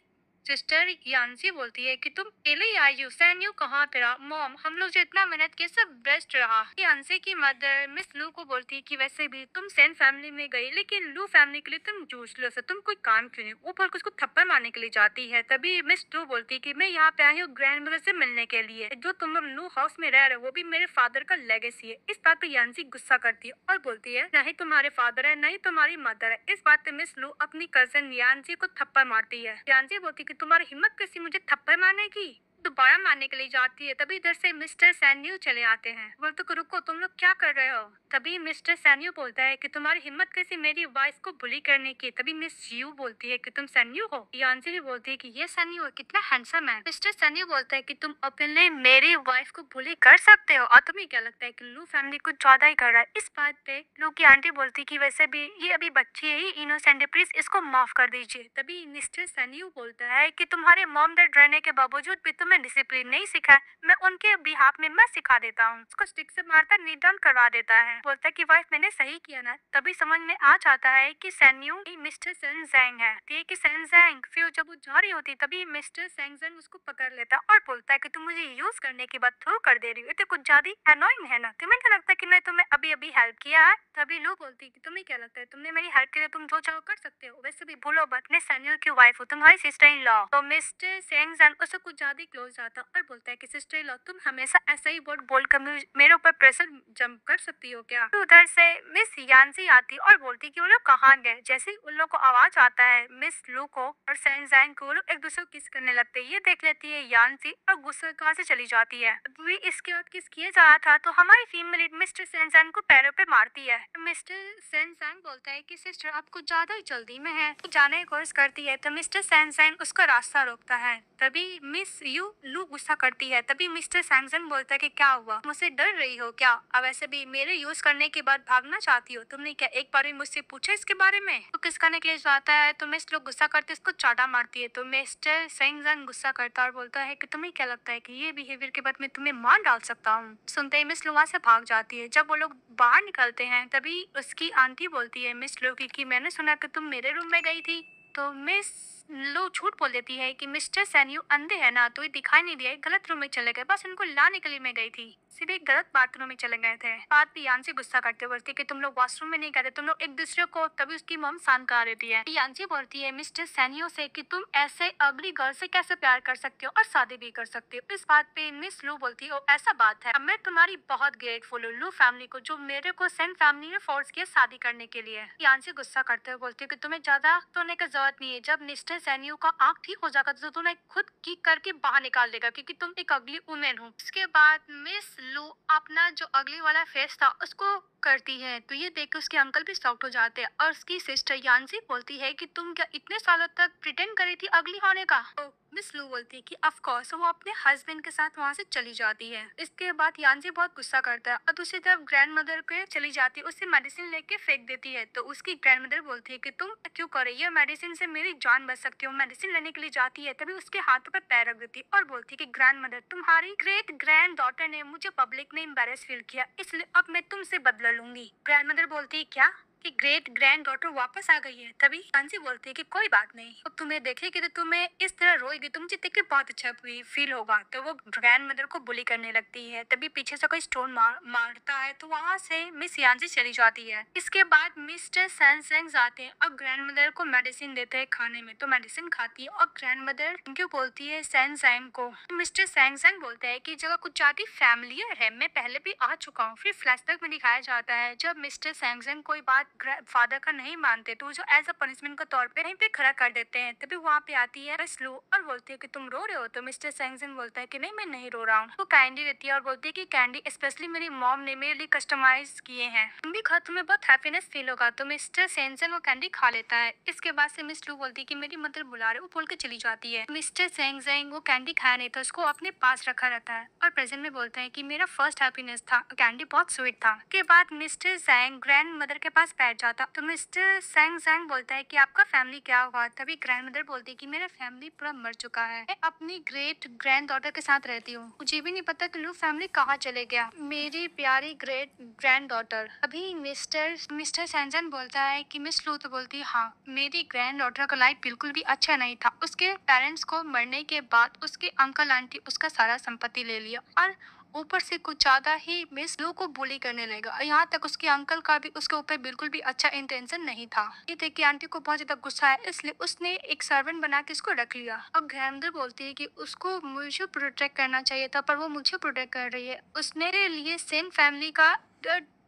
सिस्टर यान्सी बोलती है कि तुम अकेले ही आई हो, सैन्यू कहाँ पे रहा? मॉम, हम लोग जो इतना मेहनत किए सब बेस्ट रहा। यान्सी की मदर मिस लू को बोलती है कि वैसे भी तुम सेन फैमिली में गई, लेकिन लू फैमिली के लिए तुम यूजलेस हो, तुम कोई काम क्यों नहीं? ऊपर को उसको थप्पड़ मारने के लिए जाती है। तभी मिस लू बोलती है कि मैं यहाँ पे आई हूँ ग्रैंड मदर से मिलने के लिए, जो तुम लोग लू हाउस में रह रहे हो वो भी मेरे फादर का लेगेसी है। इस बात पे यान्सी गुस्सा करती है और बोलती है नहीं तुम्हारे फादर है, नहीं तुम्हारी मदर है। इस बात पे मिस लू अपनी कजन यान्सी को थप्पड़ मारती है। यान्सी बोलती है कि तुम्हारी हिम्मत कैसी मुझे थप्पड़ मारने की? दोबारा मारने के लिए जाती है। तभी इधर से मिस्टर सैन्यू चले आते हैं। बोलते को रुको, तुम लोग क्या कर रहे हो? तभी मिस्टर सैन्यू बोलता है कि तुम्हारी हिम्मत कैसी मेरी वाइफ को बुली करने की? तभी मिस यू बोलती है कि तुम सैन्यू हो। यान्सी भी बोलती है कि ये सैन्यू है, कितना हैंडसम है। मिस्टर सैन्यू बोलता है कि तुम ओपनली मेरी वाइफ को बुली कर सकते हो, और तुम्हें क्या लगता है कि लू फैमिली कुछ ज्यादा ही कर रहा है? इस बात पे लू की आंटी बोलती कि वैसे भी ये अभी बच्ची है, ही इनोसेंट है, प्लीज इसको माफ कर दीजिए। तभी मिस्टर सैन्यू बोलता है कि तुम्हारे मॉम डैड रहने के बावजूद भी तुम्हें डिसिप्लिन नहीं सिखा है, मैं उनके बिहाफ में मैं सिखा देता हूँ। उसको स्टिक से मारता नीट डाउन करवा देता है। बोलता है कि वाइफ मैंने सही किया ना। तभी समझ में आ जाता है कि सैन्यू मिस्टर सेंजैंग है। ठीक है सेंजैंग। फिर जब वो जा रही होती तभी मिस्टर सेंजैंग उसको पकड़ लेता है और बोलता है कि तुम मुझे यूज करने के बाद थ्रो कर दे रही हो, तो कुछ ज्यादा एनोइंग है ना? तुम्हें क्या लगता है कि मैं तुम्हें अभी अभी हेल्प किया है? तभी लो बोलती है कि तुम्हें क्या लगता है तुमने मेरी हेल्प के लिए तुम जो चाहो कर सकते हो? वैसे भी भूलो मत मैं सैन्यू की वाइफ हूँ, तुम्हारी सिस्टर इन लॉ। तो मिस्टर सेंजैंग उससे कुछ ज्यादा क्लोज आता और बोलता है कि सिस्टर इन लॉ तुम हमेशा ऐसा ही वर्ड बोलकर मेरे ऊपर प्रेशर जम कर सकती हो क्या? तो उधर से मिस यान्सी आती और बोलती कि वो लोग कहाँ गए। जैसे ही उन लोग को आवाज आता है मिस लू को और सेंजैंग को, वो लोग एक दूसरे को किस करने लगते हैं। ये देख लेती है यान्सी और गुस्से कहाँ से चली जाती है। अभी इसके बाद किस किया जा रहा था तो हमारी फीमेल मिस्टर सेंजैंग को पैरों पे मारती है। मिस्टर सेंजैंग बोलता है कि सिस्टर आप कुछ ज्यादा ही जल्दी में है, तो जाने की कोशिश करती है। तो मिस्टर सेंजैंग उसका रास्ता रोकता है। तभी मिस यू लू गुस्सा करती है। तभी मिस्टर सैंगसन बोलता है कि क्या हुआ, मुझसे डर रही हो क्या? अब ऐसे भी मेरे यूज करने के बाद भागना चाहती हो? तुमने क्या एक बार भी मुझसे पूछा इसके बारे में? तो किस करने के लिए जाता है तो मिस लोग गुस्सा करते इसको चाटा मारती है। तो मिस्टर सैंगसन गुस्सा करता और बोलता है कि तुम्हें क्या लगता है कि ये बिहेवियर के बाद मैं तुम्हें मार डाल सकता हूँ? सुनते ही मिस लोग वहाँ से भाग जाती है। जब वो लोग बाहर निकलते हैं तभी उसकी आंटी बोलती है मिस लोग की मैंने सुना कि तुम मेरे रूम में गई थी। तो मिस लो झूठ बोल देती है कि मिस्टर सैन्यू अंधे है ना, तो ये दिखाई नहीं दिया, गलत रूम में चले गए, बस इनको लाने के लिए मैं गई थी, सिर्फ एक गलत बाथरूम में चले गए थे। बात पे यान्सी गुस्सा करते बोलती है कि तुम लोग वॉशरूम में नहीं गए थे, तुम लोग एक दूसरे को। तभी उसकी मॉम शांत करा देती है। यान्सी बोलती है मिस्टर सैन्यू से कि तुम ऐसे अगली गर्ल से कैसे प्यार कर सकते हो और शादी भी कर सकते हो। इस बात पे मिस लू बोलती है ऐसा बात है, अब मैं तुम्हारी बहुत ग्रेटफुल हूँ लू फैमिली को, जो मेरे को सेन फैमिली ने फोर्स किया शादी करने के लिए। यान्सी गुस्सा करते हुए बोलती है कि तुम्हें ज्यादा सोने की जरूरत नहीं है, जब मिस्टर सैन्यू का आंख ठीक हो जाएगा तो तुम्हें खुद की करके बाहर निकाल देगा, क्योंकि तुम एक अगली वुमेन हो। इसके बाद मिस लू अपना जो अगली वाला फेस था उसको करती है, तो ये देख के उसके अंकल भी शॉक्ड हो जाते हैं और उसकी सिस्टर यान्सी बोलती है कि तुम क्या इतने सालों तक प्रिटेंड करी थी अगली होने का? तो मिस लू बोलती है कि ऑफ कोर्स, वो अपने हस्बैंड के साथ वहाँ से चली जाती है। इसके बाद यान्सी बहुत गुस्सा करता है और दूसरी तरफ ग्रैंड मदर के चली जाती है, उससे मेडिसिन लेके फेंक देती है। तो उसकी ग्रैंड मदर बोलती है कि तुम क्यों कर रही है, मेडिसिन से मेरी जान बच सकती हो। मेडिसिन लेने के लिए जाती है तभी उसके हाथों पर पैर रख देती है और बोलती है कि ग्रैंड मदर तुम्हारी ग्रेट ग्रैंड डॉटर ने मुझे पब्लिक में एम्बेरस फील किया, इसलिए अब मैं तुमसे बदला लूंगी। ग्रैंड मदर बोलती है क्या कि ग्रेट ग्रैंड डॉटर वापस आ गई है? तभी यान्सी बोलती है कि कोई बात नहीं, अब तुम्हें देखेगी तो तुम्हें इस तरह रोएगी तो मुझे देख के बहुत अच्छा फील होगा। तो वो ग्रैंड मदर को बुली करने लगती है। तभी पीछे से कोई स्टोन मारता है तो वहाँ से मिस यान्सी चली जाती है। इसके बाद मिस्टर सैनसेंग आते हैं और ग्रैंड मदर को मेडिसिन देते हैं खाने में, तो मेडिसिन खाती है और ग्रैंड मदर क्यों बोलती है सैनसेंग को। तो मिस्टर सैनसेंग बोलता है कि जगह कुछ ज्यादा फैमिलियर है, मैं पहले भी आ चुका हूँ। फिर फ्लैशबैक में दिखाया जाता है जब मिस्टर सैनसेंग कोई बात फादर का नहीं मानते तो जो एज अ पनिशमेंट के तौर पे कहीं पे खड़ा कर देते हैं। तभी वहाँ पे आती है मिस लू और बोलती है कि तुम रो रहे हो? तो मिस्टर सैनसेंग बोलता है कि नहीं मैं नहीं रो रहा हूँ। वो कैंडी देती है और बोलती है कि कैंडी स्पेशली मेरी मॉम ने मेरे लिए कस्टमाइज किए हैं, तुम भी खा, तुम्हें बहुत हैप्पीनेस फील होगा। तो मिस्टर सैनसेंग वो कैंडी खा लेता है। इसके बाद से मिस लू बोलती है कि मेरी मदर बुला रहे, वो बोल के चली जाती है। मिस्टर सैनसेंग वो कैंडी खाया नहीं था, उसको अपने पास रखा रहता है और प्रेजेंट में बोलता है कि मेरा फर्स्ट हैप्पीनेस था, कैंडी बहुत स्वीट था। के बाद मिस्टर सैंग ग्रैंड मदर के पास बैठ जाता। तो मिस्टर सेंग जेंग बोलता है कि आपका फैमिली क्या हुआ? तभी ग्रैंडमदर बोलती है कि मेरा फैमिली पूरा मर चुका है, मैं अपनी ग्रेट ग्रैंड डॉटर के साथ रहती हूँ, मुझे भी नहीं पता कि लू फैमिली कहाँ चले गया, मेरी प्यारी ग्रेट ग्रैंड डॉटर। अभी मिस्टर मिस्टर सेंजन बोलता है कि मिस लू, तो बोलती है हाँ, मेरी ग्रैंड डॉटर का लाइफ बिल्कुल भी अच्छा नहीं था। उसके पेरेंट्स को मरने के बाद उसके अंकल आंटी उसका सारा संपत्ति ले लिया और ऊपर से कुछ ज्यादा ही मिस लू को बुली करने लगा। यहाँ तक उसके अंकल का भी उसके ऊपर बिल्कुल भी अच्छा इंटेंशन नहीं था। ये देख के आंटी को बहुत ज्यादा गुस्सा है, इसलिए उसने एक सर्वेंट बना के इसको रख लिया। अब ग्रैंडमदर बोलती है कि उसको मुझे प्रोटेक्ट करना चाहिए था, पर वो मुझे प्रोटेक्ट कर रही है। उसने मेरे लिए सेन फैमिली का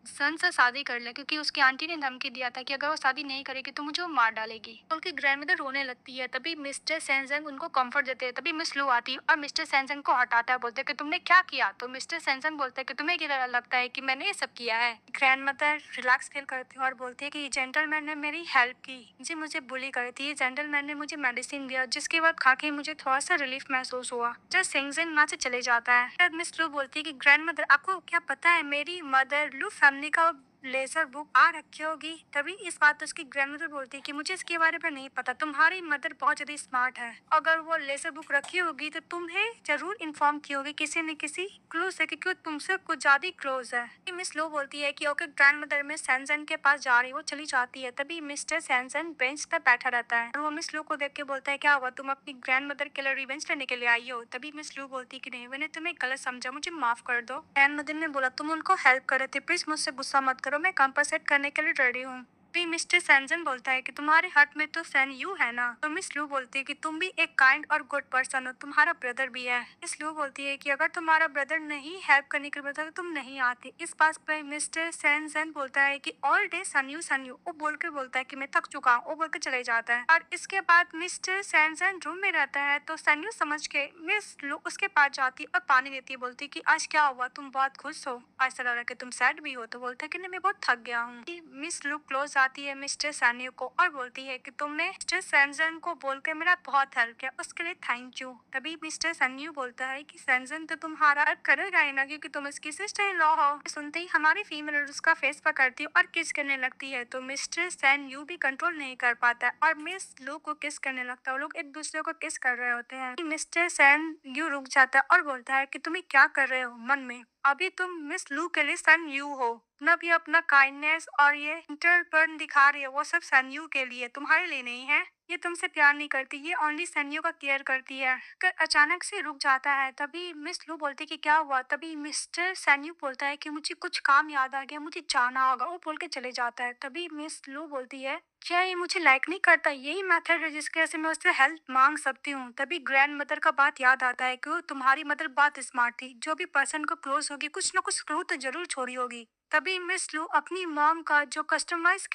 सन से शादी कर ले, क्योंकि उसकी आंटी ने धमकी दिया था कि अगर वो शादी नहीं करेगी तो मुझे वो मार डालेगी। उनकी ग्रैंडमदर रोने लगती है। तभी मिस्टर सेंजंग उनको कंफर्ट देते हैं। तभी मिस लू आती है और मिस्टर सेंजंग को हटाता है, बोलते हैं कि तुमने क्या किया? तो मिस्टर सेंजंग बोलते हैं कि तुम्हें क्या लगता है कि मैंने ये सब किया है? ग्रैंडमदर रिलैक्स फील करती है और बोलती है कि ये जेंटलमैन ने मेरी हेल्प की, जी मुझे बुली करी थी, ये जेंटलमैन ने मुझे मेडिसिन दिया, जिसके बाद खा के मुझे थोड़ा सा रिलीफ महसूस हुआ। जब सेंजंग वहाँ से चले जाता है तब मिस लू बोलती है कि ग्रैंडमदर, आपको क्या पता है मेरी मदर लू फैमिली का लेजर बुक आ रखी होगी? तभी इस बात पर उसकी ग्रैंडमदर बोलती है कि मुझे इसके बारे में नहीं पता, तुम्हारी मदर बहुत ज्यादा स्मार्ट है, अगर वो लेजर बुक रखी होगी तो तुम्हें जरूर इन्फॉर्म की होगी किसी न किसी क्लू से, क्योंकि वो तुमसे कुछ ज्यादा क्लोज है। मिस लो बोलती है कि ओके ग्रैंडमदर, मैं सैनजन के पास जा रही हूँ, वो चली जाती है। तभी मिस्टर सैनजन बेंच पर बैठा रहता है और वो मिस लू को देख के बोलता है क्या हुआ, तुम अपनी ग्रैंडमदर के लिए रिवेंज लेने के लिए आई हो? तभी मिस लू बोलती है कि नहीं, मैंने तुम्हें गलत समझा, मुझे माफ कर दो। ग्रैंडमदर ने बोला तुम उनको हेल्प कर रहे थे, प्लीज मुझसे गुस्सा मत करो, मैं कंपनसेट करने के लिए रेडी हूँ। भी मिस्टर सैनजन बोलता है कि तुम्हारे हार्ट में तो सैन यू है ना? तो मिस लू बोलती है कि तुम भी एक काइंड और गुड पर्सन हो, तुम्हारा ब्रदर भी है। मिस लू बोलती है कि अगर तुम्हारा ब्रदर नहीं हेल्प करने के लिए बोलता तो तुम नहीं आती। इस बात पर मिस्टर सैनजन बोलता है कि ऑल डे सन यू, वो बोल के बोलता है कि मैं थक चुका हूँ, वो बोल के चले जाता है। और इसके बाद मिस्टर सैनजन रूम में रहता है तो सन यू समझ के मिस लू उसके पास जाती और पानी देती है, बोलती कि आज क्या हुआ, तुम बहुत खुश हो, ऐसा लग रहा है कि तुम सैड भी हो? तो बोलता है कि नहीं, मैं बहुत थक गया हूँ। मिस लू क्लोज आती है मिस्टर सैन्यू को और बोलती है कि तुमने मिस्टर सैनजन को बोल के मेरा बहुत हेल्प किया, उसके लिए थैंक यू। तभी मिस्टर सैन्यू बोलता है कि सैनजन तो तुम्हारा हेल्प करेगा ही ना, क्योंकि तुम इसकी सिस्टर इन लॉ हो। सुनते ही हमारी फीमेल उसका फेस पकड़ती है और किस करने लगती है, तो मिस्टर सैन्यू भी कंट्रोल नहीं कर पाता है और मिस लू को किस करने लगता है। वो लोग एक दूसरे को किस कर रहे होते हैं। मिस्टर सैन्यू रुक जाता है और बोलता है कि तुम क्या कर रहे हो मन में, अभी तुम मिस लू के लिए सन यू हो ना, भी अपना काइंडनेस और ये इंटरपर्न दिखा रही है, वो सब सन्यू के लिए, तुम्हारे लिए नहीं है। ये तुमसे प्यार नहीं करती, ये ओनली सन्यू का केयर करती है। कर अचानक से रुक जाता है। तभी मिस लू बोलती कि क्या हुआ? तभी मिस्टर सन्यू बोलता है कि मुझे कुछ काम याद आ गया, मुझे जाना होगा, वो बोल के चले जाता है। तभी मिस लू बोलती है क्या ये मुझे लाइक नहीं करता? यही मेथड है जिसकी वजह से मैं उससे हेल्प मांग सकती हूँ। तभी ग्रैंड मदर का बात याद आता है कि वो तुम्हारी मदर बहुत स्मार्ट थी, जो भी पर्सन को क्लोज होगी कुछ ना कुछ क्लू तो जरूर छोड़ी होगी। तभी मिस लू अपनी मॉम का जो कस्टमाइज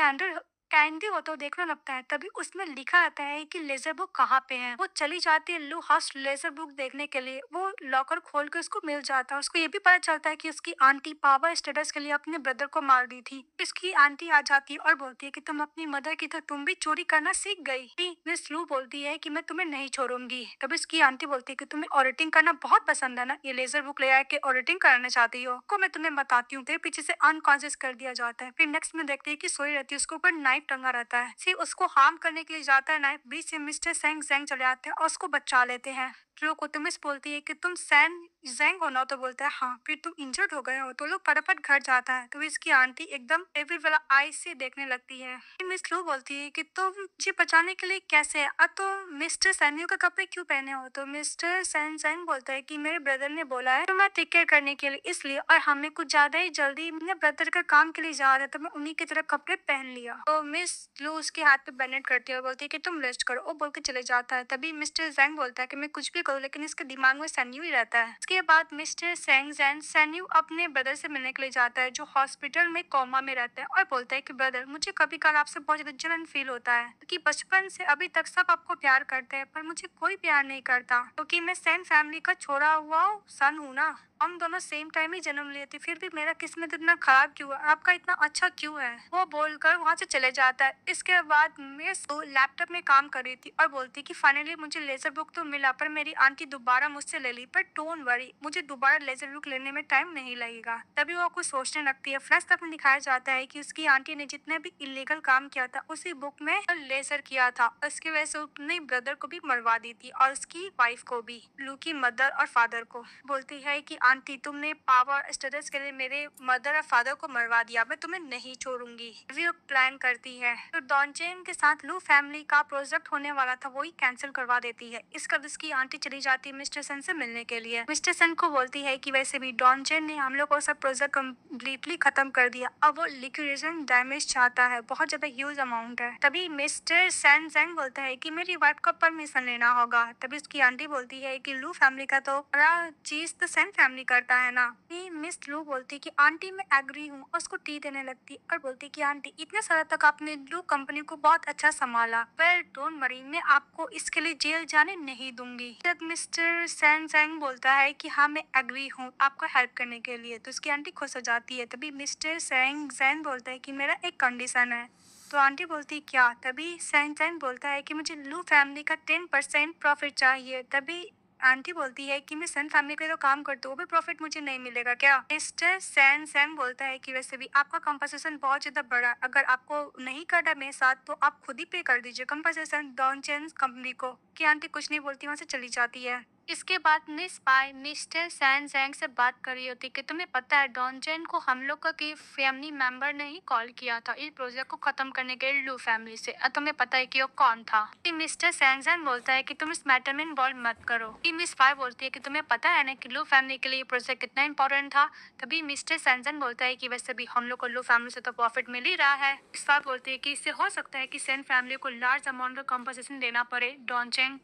कैंडी हो तो देखने लगता है। तभी उसमें लिखा रहता है कि लेजर बुक कहाँ पे है। वो चली जाती है लू हाउस लेजर बुक देखने के लिए। वो लॉकर खोल के उसको मिल जाता है। उसको ये भी पता चलता है कि उसकी आंटी पावर स्टेटस के लिए अपने ब्रदर को मार दी थी। इसकी आंटी आ जाती है और बोलती है कि तुम अपनी मदर की तो तुम भी चोरी करना सीख गई। मिस लू बोलती है कि मैं तुम्हें नहीं छोड़ूंगी। तब इसकी आंटी बोलती है कि तुम्हें ऑडिटिंग करना बहुत पसंद है ना, ये लेजर बुक ले आके ऑडिटिंग कराना चाहती हो, को मैं तुम्हें बताती हूँ। तेरे पीछे से अनकॉन्शियस कर दिया जाता है। फिर नेक्स्ट में देखती है कि सोई रहती है, उसके ऊपर नाइफ टंगा रहता है। फिर उसको हार्म करने के लिए जाता है नाइफ, बीच से मिस्टर सेंग जेंग चले आते हैं और उसको बचा लेते हैं। लो को तुमिस बोलती है कि तुम सैन जेंग हो ना? तो बोलता है हाँ। फिर तुम इंजर्ड हो गए हो? तो लोग फटाफट घर जाता है। तो इसकी आंटी एकदम एविल वाला आई से देखने लगती है। फिर मिस लो बोलती है कि तुम मुझे बचाने के लिए कैसे तो मिस्टर सैन्यू के कपड़े क्यों पहने हो? तो मिस्टर सैन जेंग बोलता है कि मेरे ब्रदर ने बोला है तुम्हें टेक केयर करने के लिए, इसलिए, और हमें कुछ ज्यादा ही जल्दी अपने ब्रदर का काम के लिए जा रहे तो मैं उन्हीं की तरह कपड़े पहन लिया। तो मिस लू उसके हाथ पे बैंडेज करती है और बोलती है कि तुम रेस्ट करो, वो बोल के चले जाता है। तभी मिस्टर जेंग बोलता है कि मैं कुछ भी करूँ लेकिन इसके दिमाग में सैन्यू ही रहता है। उसके बाद मिस्टर सेंग जेन सैन्यू अपने ब्रदर से मिलने के लिए जाता है जो हॉस्पिटल में कोमा में रहता है और बोलता है कि ब्रदर मुझे कभी कल आपसे बहुत ज्यादा जलन फील होता है, क्योंकि बचपन से अभी तक सब आपको प्यार करते हैं पर मुझे कोई प्यार नहीं करता, क्योंकि मैं सेन फैमिली का छोड़ा हुआ सन हूँ ना। हम दोनों सेम टाइम ही जन्म लिए थे, फिर भी मेरा किस्मत इतना खराब क्यों है, आपका इतना अच्छा क्यों है। वो बोलकर वहाँ से चले जाता है। इसके बाद मिस लैपटॉप में काम कर रही थी और बोलती कि फाइनली मुझे लेजर बुक तो मिला, पर मेरी आंटी दोबारा मुझसे ले ली, पर डोंट वरी, मुझे दोबारा लेजर बुक लेने में टाइम नहीं लगेगा। तभी वो कुछ सोचने लगती है। फ्लैशबैक में दिखाया जाता है कि उसकी आंटी ने जितने भी इलीगल काम किया था उसी बुक में लेजर किया था। उसकी वजह से अपने ब्रदर को भी मरवा दी थी और उसकी वाइफ को भी, लू की मदर और फादर को। बोलती है कि आंटी, तुमने पावर स्टेटस के लिए मेरे मदर और फादर को मरवा दिया, मैं तुम्हें नहीं छोड़ूंगी। अभी वो प्लान करती है तो डॉनचेन के साथ लू फैमिली का प्रोजेक्ट होने वाला था वही कैंसिल करवा देती है। इसका उसकी आंटी चली जाती है मिस्टर सन से मिलने के लिए। मिस्टर सन को बोलती है कि वैसे भी डॉनचेन ने हम लोग को सब प्रोजेक्ट कम्प्लीटली खत्म कर दिया, अब वो लिक्विडेशन डैमेज चाहता है, बहुत ज्यादा ह्यूज अमाउंट है। तभी मिस्टर सैन जैंग बोलता है कि मेरी वाइफ का परमिशन लेना होगा। तभी उसकी आंटी बोलती है कि लू फैमिली का तो बड़ा चीज तो सैन फैमिली करता है ना। मिस लू बोलती है कि आंटी मैं एग्री हूँ, और उसको टी देने लगती है और बोलती है कि आंटी, इतने साल तक आपने लू कंपनी को बहुत अच्छा संभाला, पर डोंट वरी, मैं आपको इसके लिए जेल जाने नहीं दूंगी। तब मिस्टर सैन जैंग बोलता है कि हाँ मैं एग्री हूँ आपको हेल्प करने के लिए, तो उसकी आंटी खुश हो जाती है। तभी मिस्टर सैंग जैन बोलता है कि मेरा एक कंडीशन है। तो आंटी बोलती क्या। तभी सैन जैन बोलता है कि मुझे लू फैमिली का 10% प्रॉफिट चाहिए। तभी आंटी बोलती है कि मैं सन फैमिली के लिए तो काम करती हूँ, वो भी प्रॉफिट मुझे नहीं मिलेगा क्या। मिस्टर सैन सैन बोलता है कि वैसे भी आपका कंपनसेशन बहुत ज्यादा बड़ा है, अगर आपको नहीं करना मेरे साथ तो आप खुद ही पे कर दीजिए कंपनसेशन डॉनचेन कंपनी को। कि आंटी कुछ नहीं बोलती, वहां से चली जाती है। इसके बाद मिस पाई मिस्टर सैन जैंग से बात कर रही होती कि तुम्हें पता है डॉनचेन को हम लोग का की फैमिली मेंबर ने ही कॉल किया था इस प्रोजेक्ट को खत्म करने के लिए लू फैमिली से, और तुम्हें पता है कि वो कौन था। कि मिस्टर सैन जैंग बोलता है कि तुम इस मैटर में इन्वॉल्व मत करो। कि मिस पाई बोलती है कि तुम्हें पता है ना कि लू फैमिली के लिए प्रोजेक्ट कितना इंपॉर्टेंट था। तभी मिस्टर सैन जैंग बोलता है कि वैसे भी हम लोग को लू फैमिली से तो प्रॉफिट मिल ही रहा है। इस बात बोलती है कि इससे हो सकता है कि सैन फैमिली को लार्ज अमाउंट का कंपनसेशन देना पड़े डॉनचेंग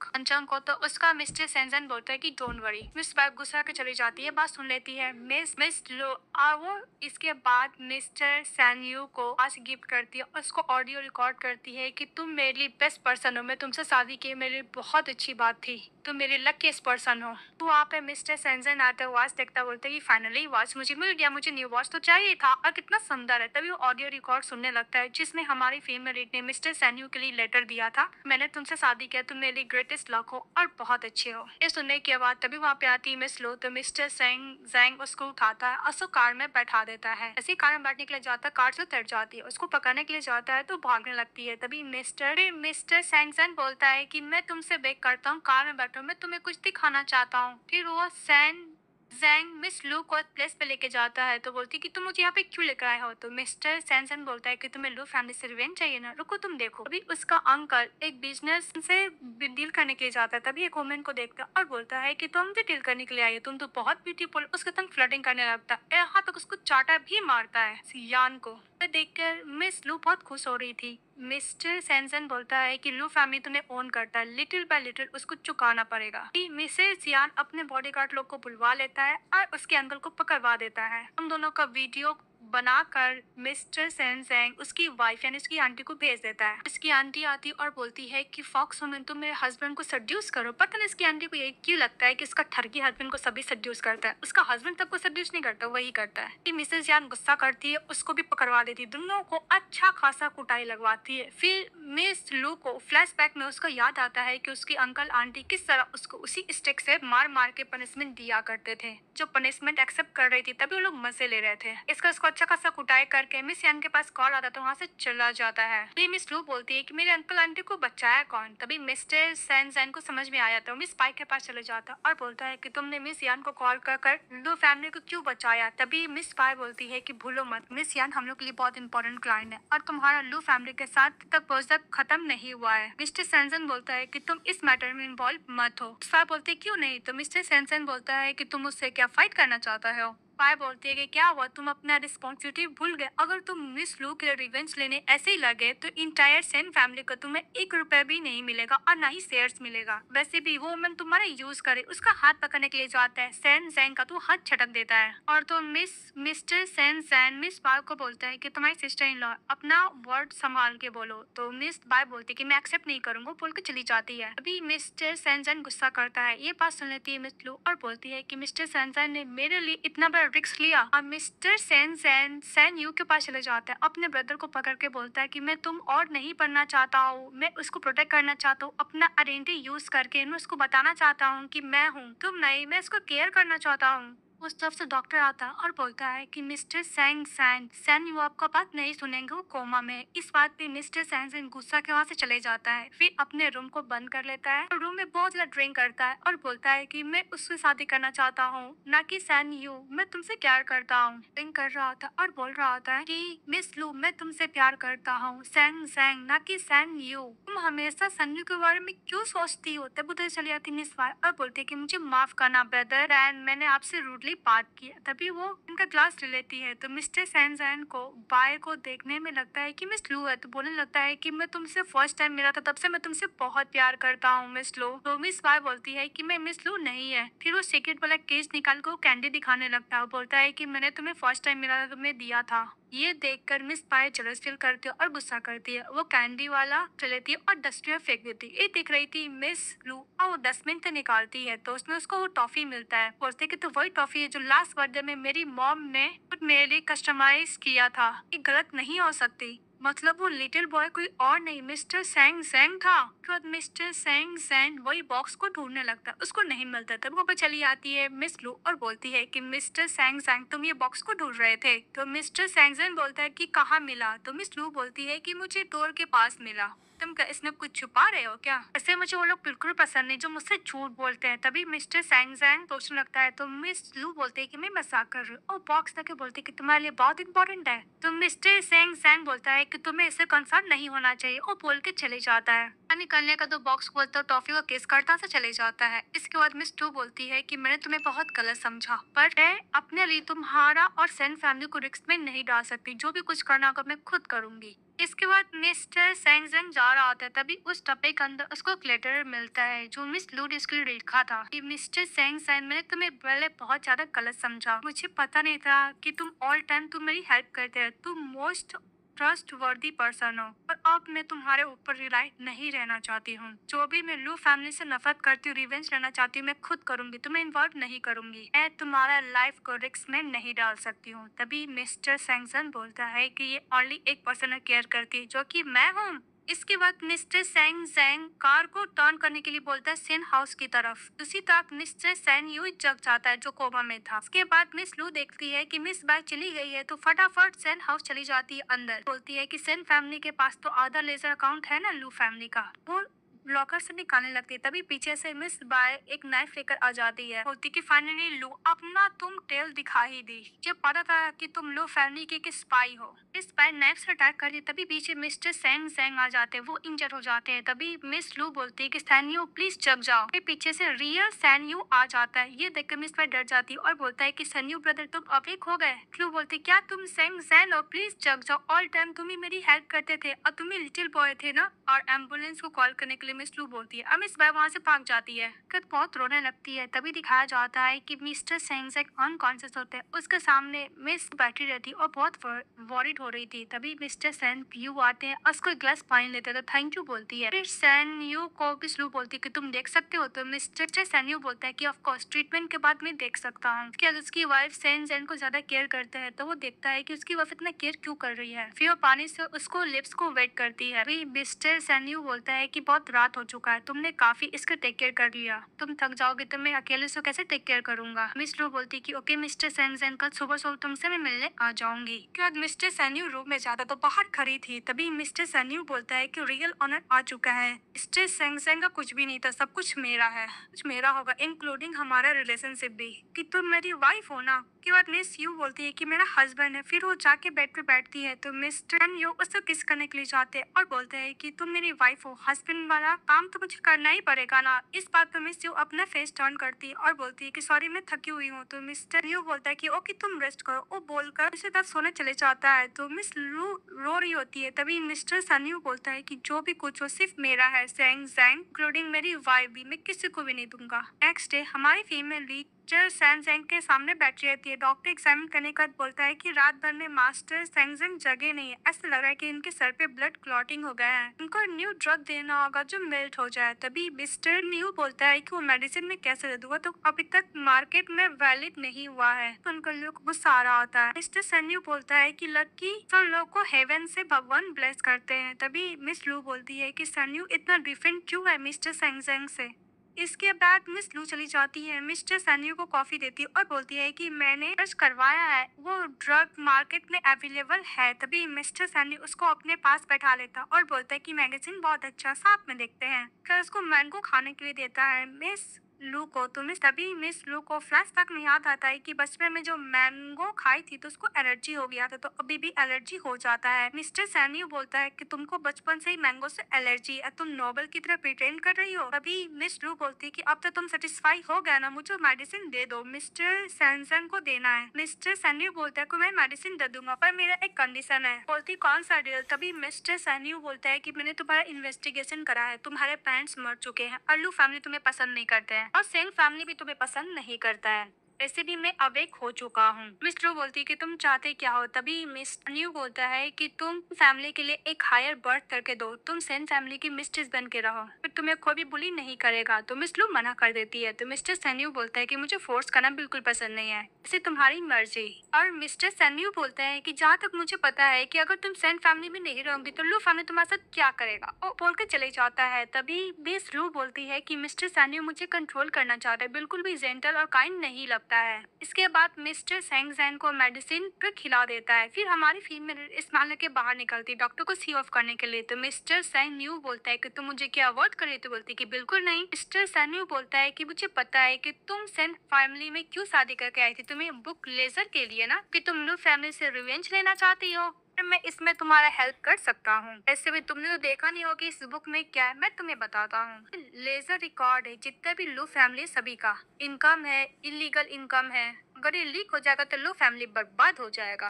को, तो उसका मिस्टर सैन जैंग बोलता है कि डोंट वरी। मिस बैग गुस्सा के चली जाती है, बात सुन लेती है मिस मिस लो और वो इसके बाद मिस्टर सैन्यू को आज गिफ्ट करती है, उसको ऑडियो रिकॉर्ड करती है कि तुम मेरे लिए बेस्ट पर्सन हो, मैं तुमसे शादी की मेरे लिए बहुत अच्छी बात थी, तुम मेरे लकीस्ट पर्सन हो। तो वहाँ पे मिस्टर सैनजन आता वॉच देखता, बोलते कि फाइनली वॉच मुझे मिल गया, मुझे न्यू वॉच तो चाहिए था, और कितना सुंदर है। तभी वो ऑडियो रिकॉर्ड सुनने लगता है जिसमें हमारी फीमेल लीड ने मिस्टर सैन्यू के लिए लेटर दिया था, मैंने तुमसे शादी किया, तुम मेरी ग्रेटेस्ट लक हो और बहुत अच्छे हो। ये सुनने के बाद तभी वहाँ पे आती है मिस लो, तो मिस्टर जैंग उसको उठाता है और उसको कार में बैठा देता है। ऐसी कार में बैठने के लिए जाता है, कार से उतर जाती है, उसको पकड़ने के लिए जाता है तो भागने लगती है। तभी मिस्टर सैंगसन बोलता है कि मैं तुमसे बेक करता हूँ, कार में बैठो, मैं तुम्हें कुछ दिखाना चाहता हूँ। फिर वो सैन जैंग मिस लू को प्लेस पे लेके जाता है, तो बोलती कि तुम मुझे यहाँ पे क्यों लेकर आए हो। तो मिस्टर सैनसन बोलता है कि तुम्हें लू फैमिली से रिवेंज चाहिए ना, रुको तुम देखो। अभी उसका अंकल एक बिजनेस से डील करने के लिए जाता है, तभी एक वुमेन को देखता है और बोलता है कि तुम भी डील करने के लिए आई हो, तुम तो बहुत ब्यूटीफुल। उसके संग फ्लर्टिंग करने लगता है, यहाँ तक उसको चाटा भी मारता है सियान को। देखकर मिस लू बहुत खुश हो रही थी। मिस्टर सैनसन बोलता है कि लू फैमिली तुम्हें ओन करता है, लिटिल बाय लिटिल उसको चुकाना पड़ेगा। मिसेस यान अपने बॉडीगार्ड लोग को बुलवा लेता है और उसके अंकल को पकड़वा देता है। हम दोनों का वीडियो बनाकर मिस्टर सैनसेंग उसकी वाइफ यानी उसकी आंटी को भेज देता है। इसकी आंटी आती और बोलती है कि फॉक्स वुमन तुम मेरे हस्बैंड को सड्यूस करो। पता नहीं इसकी आंटी को ये क्यों लगता है कि इसका ठरकी हस्बैंड को सभी सड्यूस करता है, उसका हस्बैंड सबको सड्यूस नहीं करता, वही करता है। कि मिसेस यान गुस्सा करती है, उसको भी पकड़वा देती है, दोनों को अच्छा खासा कुटाई लगवाती है। फिर मिस लू को फ्लैशबैक में उसको याद आता है कि उसकी अंकल आंटी किस तरह उसको उसी स्टिक से मार मार के पनिशमेंट दिया करते थे, जो पनिशमेंट एक्सेप्ट कर रही थी, तभी वो लोग मजे ले रहे थे। इसका उसको अच्छा खासा कुटाई करके मिस यान के पास कॉल आता तो वहाँ से चला जाता है। फिर मिस लू बोलती है कि मेरे अंकल आंटी को बचाया कौन। तभी मिस्टर सैन को समझ में आया तो मिस पाई के पास चले जाता और बोलता है कि तुमने मिस यान को कॉल कर लू फैमिली को क्यों बचाया। तभी मिस पाई बोलती है कि भूलो मत, मिस यान हम लोग के लिए बहुत इंपॉर्टेंट क्लाइंट है और तुम्हारा लू फैमिली के साथ तक प्रोजेक्ट खत्म नहीं हुआ है। मिस्टर सैनसन बोलता है कि तुम इस मैटर में इन्वॉल्व मत हो। स्पाई बोलते क्यों नहीं, तो मिस्टर सैनसन बोलता है कि तुम मुझसे क्या फाइट करना चाहता हो। बाय बोलती है कि क्या हुआ, तुम अपना रिस्पॉन्सिबिलिटी भूल गए? अगर तुम मिस लू के लिए रिवेंज लेने ऐसे ही लगे तो इंटायर सेन फैमिली को तुम्हें 1 रुपए भी नहीं मिलेगा और ना ही शेयर्स मिलेगा। वैसे भी वो वुमन तुम्हारा यूज करे, उसका हाथ पकड़ने के लिए जाता है, सैन सैन का तो हाथ छटक देता है। और तो mister San San Miss Bai को बोलता है कि तुम्हारी सिस्टर इन लॉ, अपना वर्ड संभाल के बोलो। तो मिस बाय बोलती है कि मैं एक्सेप्ट नहीं करूंगा, बोल के चली जाती है। अभी मिस्टर सैन सैन गुस्सा करता है, ये बात सुन लेती है मिस लू और बोलती है कि मिस्टर सैन सैन ने मेरे लिए इतना बड़ा रिस्क लिया। और mister San San San Yu के पास चले जाता है, अपने ब्रदर को पकड़ के बोलता है कि मैं तुम और नहीं पढ़ना चाहता हूँ, मैं उसको प्रोटेक्ट करना चाहता हूँ, अपना आइडेंटिटी यूज करके मैं उसको बताना चाहता हूँ कि मैं हूँ, तुम नहीं, मैं उसको केयर करना चाहता हूँ। उस तरफ से डॉक्टर आता है और बोलता है कि mister Sang San San Yu आपका बात नहीं सुनेंगे, वो कोमा में है। इस बात पे मिस्टर सैन सैन गुस्सा के वहाँ से चले जाता है, फिर अपने रूम को बंद कर लेता है और रूम में बहुत ज्यादा ड्रिंक करता है और बोलता है कि मैं उससे शादी करना चाहता हूँ, ना कि सैन यू, मैं तुमसे प्यार करता हूँ। ड्रिंक कर रहा होता है और बोल रहा होता है कि मिस लू, मैं तुमसे प्यार करता हूँ, सैंग सैंग, ना कि सैन यू। तुम हमेशा सैन यू के बारे में क्यों सोचती हो? तब उधर चली आती मिस वाई और बोलती है कि मुझे माफ करना ब्रदर, एंड मैंने आपसे रूडली बात किया। तभी वो इनका ग्लास ले लेती है तो मिस्टर सैन सैन को बाय को देखने में लगता है कि मिस लू है, तो बोलने लगता है कि मैं तुमसे फर्स्ट टाइम मिला था तब से मैं तुमसे बहुत प्यार करता हूँ मिस लू। तो मिस बाय बोलती है कि मैं मिस लू नहीं है। फिर वो सीक्रेट वाला केस निकाल कर कैंडी दिखाने लगता है और बोलता है कि मैंने तुम्हें फर्स्ट टाइम मिला था, तुम्हें दिया था। ये देखकर मिस पाए जलस फील करती है और गुस्सा करती है, वो कैंडी वाला चलेती है और डस्टबिन में फेंक देती है। ये देख रही थी मिस लू और वो डस्टबिन से निकालती है तो उसमें उसको वो टॉफी मिलता है, बोलते कि तो वही टॉफी है जो लास्ट बर्थडे में मेरी मॉम ने खुद मेरे लिए कस्टमाइज किया था, ये गलत नहीं हो सकती। मतलब वो लिटिल बॉय कोई और नहीं मिस्टर सैंग सैंग था। उसके बाद मिस्टर सैंग सैंग वही बॉक्स को ढूंढने लगता है, उसको नहीं मिलता। तब वो पे चली आती है मिस लू और बोलती है कि मिस्टर सैंग सैंग, तुम ये बॉक्स को ढूंढ रहे थे? तो मिस्टर सैंग सैंग बोलता है कि कहाँ मिला? तो मिस लू बोलती है कि मुझे डोर के पास मिला। तुम क्या इसमें कुछ छुपा रहे हो क्या? ऐसे मुझे वो लोग बिल्कुल पसंद नहीं जो मुझसे झूठ बोलते हैं। तभी मिस्टर सैंग सैंग सोचने लगता है तो मिस लू बोलते है कि मैं मजाक कर रही हूँ और बॉक्स देके बोलते है कि तुम्हारे लिए बहुत इंपॉर्टेंट है। तो मिस्टर सैंग सैंग बोलता है कि तुम्हें इससे कंसर्न नहीं होना चाहिए और बोल के चले जाता है। निकलने का तो बॉक्स खोलता टॉफी को किस करता से चले जाता है। इसके बाद मिस टू बोलती है कि मैंने तुम्हें बहुत गलत समझा, पर मैं अपने लिए तुम्हारा और सैन फैमिली को रिस्क में नहीं डाल सकती, जो भी कुछ करना होगा मैं खुद करूंगी। इसके बाद मिस्टर सैंगजन जा रहा होता है तभी उस डब्बे के अंदर उसको एक लेटर मिलता है जो मिस लू ने इसके लिए लिखा था कि मिस्टर सैंग सैन, मैंने तुम्हें पहले बहुत ज्यादा गलत समझा, मुझे पता नहीं था कि तुम ऑल टाइम तुम मेरी हेल्प करते हो, तुम मोस्ट ट्रस्ट वर्दी पर्सन हो, और अब मैं तुम्हारे ऊपर रिलाई नहीं रहना चाहती हूँ। जो भी मैं लू फैमिली से नफरत करती हूँ, रिवेंज लेना चाहती हूँ, मैं खुद करूंगी, तुम्हें इन्वॉल्व नहीं करूंगी, मैं तुम्हारा लाइफ को रिस्क में नहीं डाल सकती हूँ। तभी मिस्टर सैंगसन बोलता है कि ये ओनली एक पर्सन केयर करती है जो कि मैं हूँ। इसके बाद मिस्टर सैंग सैंग कार को टर्न करने के लिए बोलता है सेन हाउस की तरफ। उसी तरफ मिस्टर सैन यू जग जाता है जो कोमा में था। उसके बाद मिस लू देखती है कि मिस बाय चली गई है तो फटाफट सेन हाउस चली जाती है अंदर। बोलती है कि सेन फैमिली के पास तो आधा लेजर अकाउंट है ना लू फैमिली का, वो लॉकर से निकालने लगती है। तभी पीछे से मिस बाय एक नाइफ लेकर आ जाती है, बोलती कि फाइनली लू अपना तुम टेल दिखा ही दी, मुझे पता था कि तुम लू फैमिली के स्पाई हो। इस बाय नाइफ से अटैक करती है तभी पीछे मिस्टर सैंग सैंग आ जाते हैं, वो इंजर हो जाते हैं। तभी मिस लू बोलती है कि सैन यू प्लीज जग जाओ। फिर पीछे से रियल सैन यू आ जाता है, ये देखकर मिस बाय डर जाती है और बोलता है कि सैन यू ब्रदर तुम अवेक हो गए। लू बोलती क्या तुम सैंग सैन हो, प्लीज जग जाओ, ऑल टाइम तुम ही मेरी हेल्प करते थे और तुम ही लिटिल बॉय थे ना। और एम्बुलेंस को कॉल करने के लिए मिस लू बोलती है। अब मिस बाय वहाँ से भाग जाती है, कद बहुत रोने लगती है। तभी दिखाया जाता है कि मिस्टर सैंग सैंग अनकॉन्शियस होते हैं, उसके सामने मिस बैठी रहती और बहुत वॉरिड हो रही थी। तभी मिस्टर सैन यू आते हैं, उसको एक ग्लास पानी लेते हैं तो थैंक यू बोलती है। फिर सैन यू को मिस लू बोलती है कि तुम देख सकते हो, तो मिस्टर सैन यू बोलता है कि ऑफ कोर्स ट्रीटमेंट के बाद मैं देख सकता हूँ। क्या उसकी वाइफ सैन सैन को ज्यादा केयर करता है तो वो देखता है कि उसकी वाइफ इतना केयर क्यों कर रही है। फिर वो पानी से उसको लिप्स को वेट करती है। फिर मिस्टर सैन यू बोलता है कि बहुत रात हो चुका है, तुमने काफी इसका टेक केयर कर लिया, तुम थक जाओगे तो मैं अकेले से कैसे टेक केयर करूंगा। मिस लू बोलती कि ओके मिस्टर सैन सैन, कल सुबह सुबह तुमसे मैं मिलने आ जाऊंगी। उसके बाद मिस्टर सैन यू रूम में जाता तो बाहर खड़ी थी। तभी मिस्टर सैन यू बोलता है कि रियल ऑनर आ चुका है, मिस्टर सैंग सैंग का कुछ भी नहीं था, सब कुछ मेरा है, कुछ मेरा होगा इंक्लूडिंग हमारा रिलेशनशिप भी, कि तुम मेरी वाइफ हो ना, उसके बाद मिस यू बोलती है कि मेरा हस्बैंड है। फिर वो जाके बेड पे बैठती है तो मिस्टर यू उससे किस करने के लिए जाते हैं और बोलते हैं कि तुम मेरी वाइफ हो, हस्बैंड वाला काम तो मुझे करना ही पड़ेगा ना। इस बात पे मिस यू अपना फेस टर्न करती है और बोलती है कि सॉरी मैं थकी हुई हूँ। तो मिस्टर यू बोलता है कि ओके तुम रेस्ट करो। वो बोलकर उसे तब सोने चले जाता है। तो मिस लू रो रही होती है। तभी मिस्टर सन्यू बोलता है कि जो भी कुछ हो सिर्फ मेरा है, सैंग जैंग इंक्लूडिंग मेरी वाइफ भी, मैं किसी को भी नहीं दूंगा। नेक्स्ट डे हमारी फीमेल लीड टीचर सैनजेंग के सामने बैठी रहती है। डॉक्टर एग्जामिन करने के बाद बोलता है कि रात भर में मास्टर सैनजेंग जगे नहीं है, ऐसा लग रहा है कि इनके सर पे ब्लड क्लॉटिंग हो गया है, इनको न्यू ड्रग देना होगा जो मेल्ट हो जाए। तभी मिस्टर न्यू बोलता है कि वो मेडिसिन में कैसे दे दूंगा, तो अभी तक मार्केट में वैलिड नहीं हुआ है। तो उनको लोग गुस्सा आ रहा होता है। मिस्टर सन्यू बोलता है कि लकी सब लोग को हेवन से भगवान ब्लेस करते हैं। तभी मिस लू बोलती है कि सन्यू इतना डिफरेंट क्यों है मिस्टर सैनजेंग से। इसके बाद मिस लू चली जाती है, मिस्टर सैन्यू को कॉफी देती है और बोलती है कि मैंने सर्च करवाया है, वो ड्रग मार्केट में अवेलेबल है। तभी मिस्टर सैन्यू उसको अपने पास बैठा लेता और बोलता है कि मैगजीन बहुत अच्छा, साथ में देखते हैं। फिर उसको मैंगो खाने के लिए देता है मिस लू को। तो मिस लू को फ्लैशबैक में याद आता है कि बचपन में जो मैंगो खाई थी तो उसको एलर्जी हो गया था, तो अभी भी एलर्जी हो जाता है। मिस्टर सैन्यू बोलता है कि तुमको बचपन से ही मैंगो से एलर्जी है, तुम नोबल की तरह प्रिटेंड कर रही हो। तभी मिस लू बोलती है कि अब तो तुम सेटिस्फाई हो गया ना, मुझे मेडिसिन दे दो, मिस्टर सैनसन को देना है। मिस्टर सैन्यू बोलता है कि मैं मेडिसिन दे दूंगा पर मेरा एक कंडीशन है। बोलती कौन सा डील। तभी मिस्टर सैन्यू बोलता है कि मैंने तुम्हारा इन्वेस्टिगेशन करा है, तुम्हारे पेरेंट्स मर चुके हैं, अल्लू फैमिली तुम्हें पसंद नहीं करते हैं और सेंग फैमिली भी तुम्हें पसंद नहीं करता है, ऐसे भी मैं अवेक हो चुका हूँ। मिस लो बोलती है कि तुम चाहते क्या हो। तभी मिस न्यू बोलता है कि तुम फैमिली के लिए एक हायर बर्थ करके दो, तुम सेन फैमिली की मिस्ट्रेस बन के रहो, फिर तुम्हें कोई भी बुली नहीं करेगा। तो मिस लू मना कर देती है। तो मिस्टर सैन्यू बोलता है कि मुझे फोर्स करना बिल्कुल पसंद नहीं है, इसे तुम्हारी मर्जी। और मिस्टर सैन्यू बोलता है कि जहाँ तक मुझे पता है कि अगर तुम सेन फैमिली में नहीं रहोगी तो लू फैमिली तुम्हारे साथ क्या करेगा, वो बोल के चले जाता है। तभी मिस लू बोलती है कि मिस्टर सैन्यू मुझे कंट्रोल करना चाहता है, बिल्कुल भी जेंटल और काइंड नहीं लगता है। इसके बाद मिस्टर सेंग जैन को मेडिसिन पर खिला देता है। फिर हमारी फीमेल इस मामले के बाहर निकलती है डॉक्टर को सी ऑफ करने के लिए। तो मिस्टर सैंग न्यू बोलता है कि तुम मुझे क्या अवॉइड कर रही, तो बोलती है कि बिल्कुल नहीं। मिस्टर सैंग न्यू बोलता है कि मुझे पता है कि तुम सेन फैमिली में क्यों शादी करके आई थी, तुम्हें बुक लेजर के लिए ना, कि तुम न्यू फैमिली से रिवेंज लेना चाहती हो। मैं इसमें तुम्हारा हेल्प कर सकता हूँ। ऐसे भी तुमने तो देखा नहीं होगा इस बुक में क्या है, मैं तुम्हें बताता हूँ। लेजर रिकॉर्ड है जितने भी लू फैमिली सभी का इनकम है, इलीगल इनकम है, अगर ये लीक हो जाएगा तो लू फैमिली बर्बाद हो जाएगा।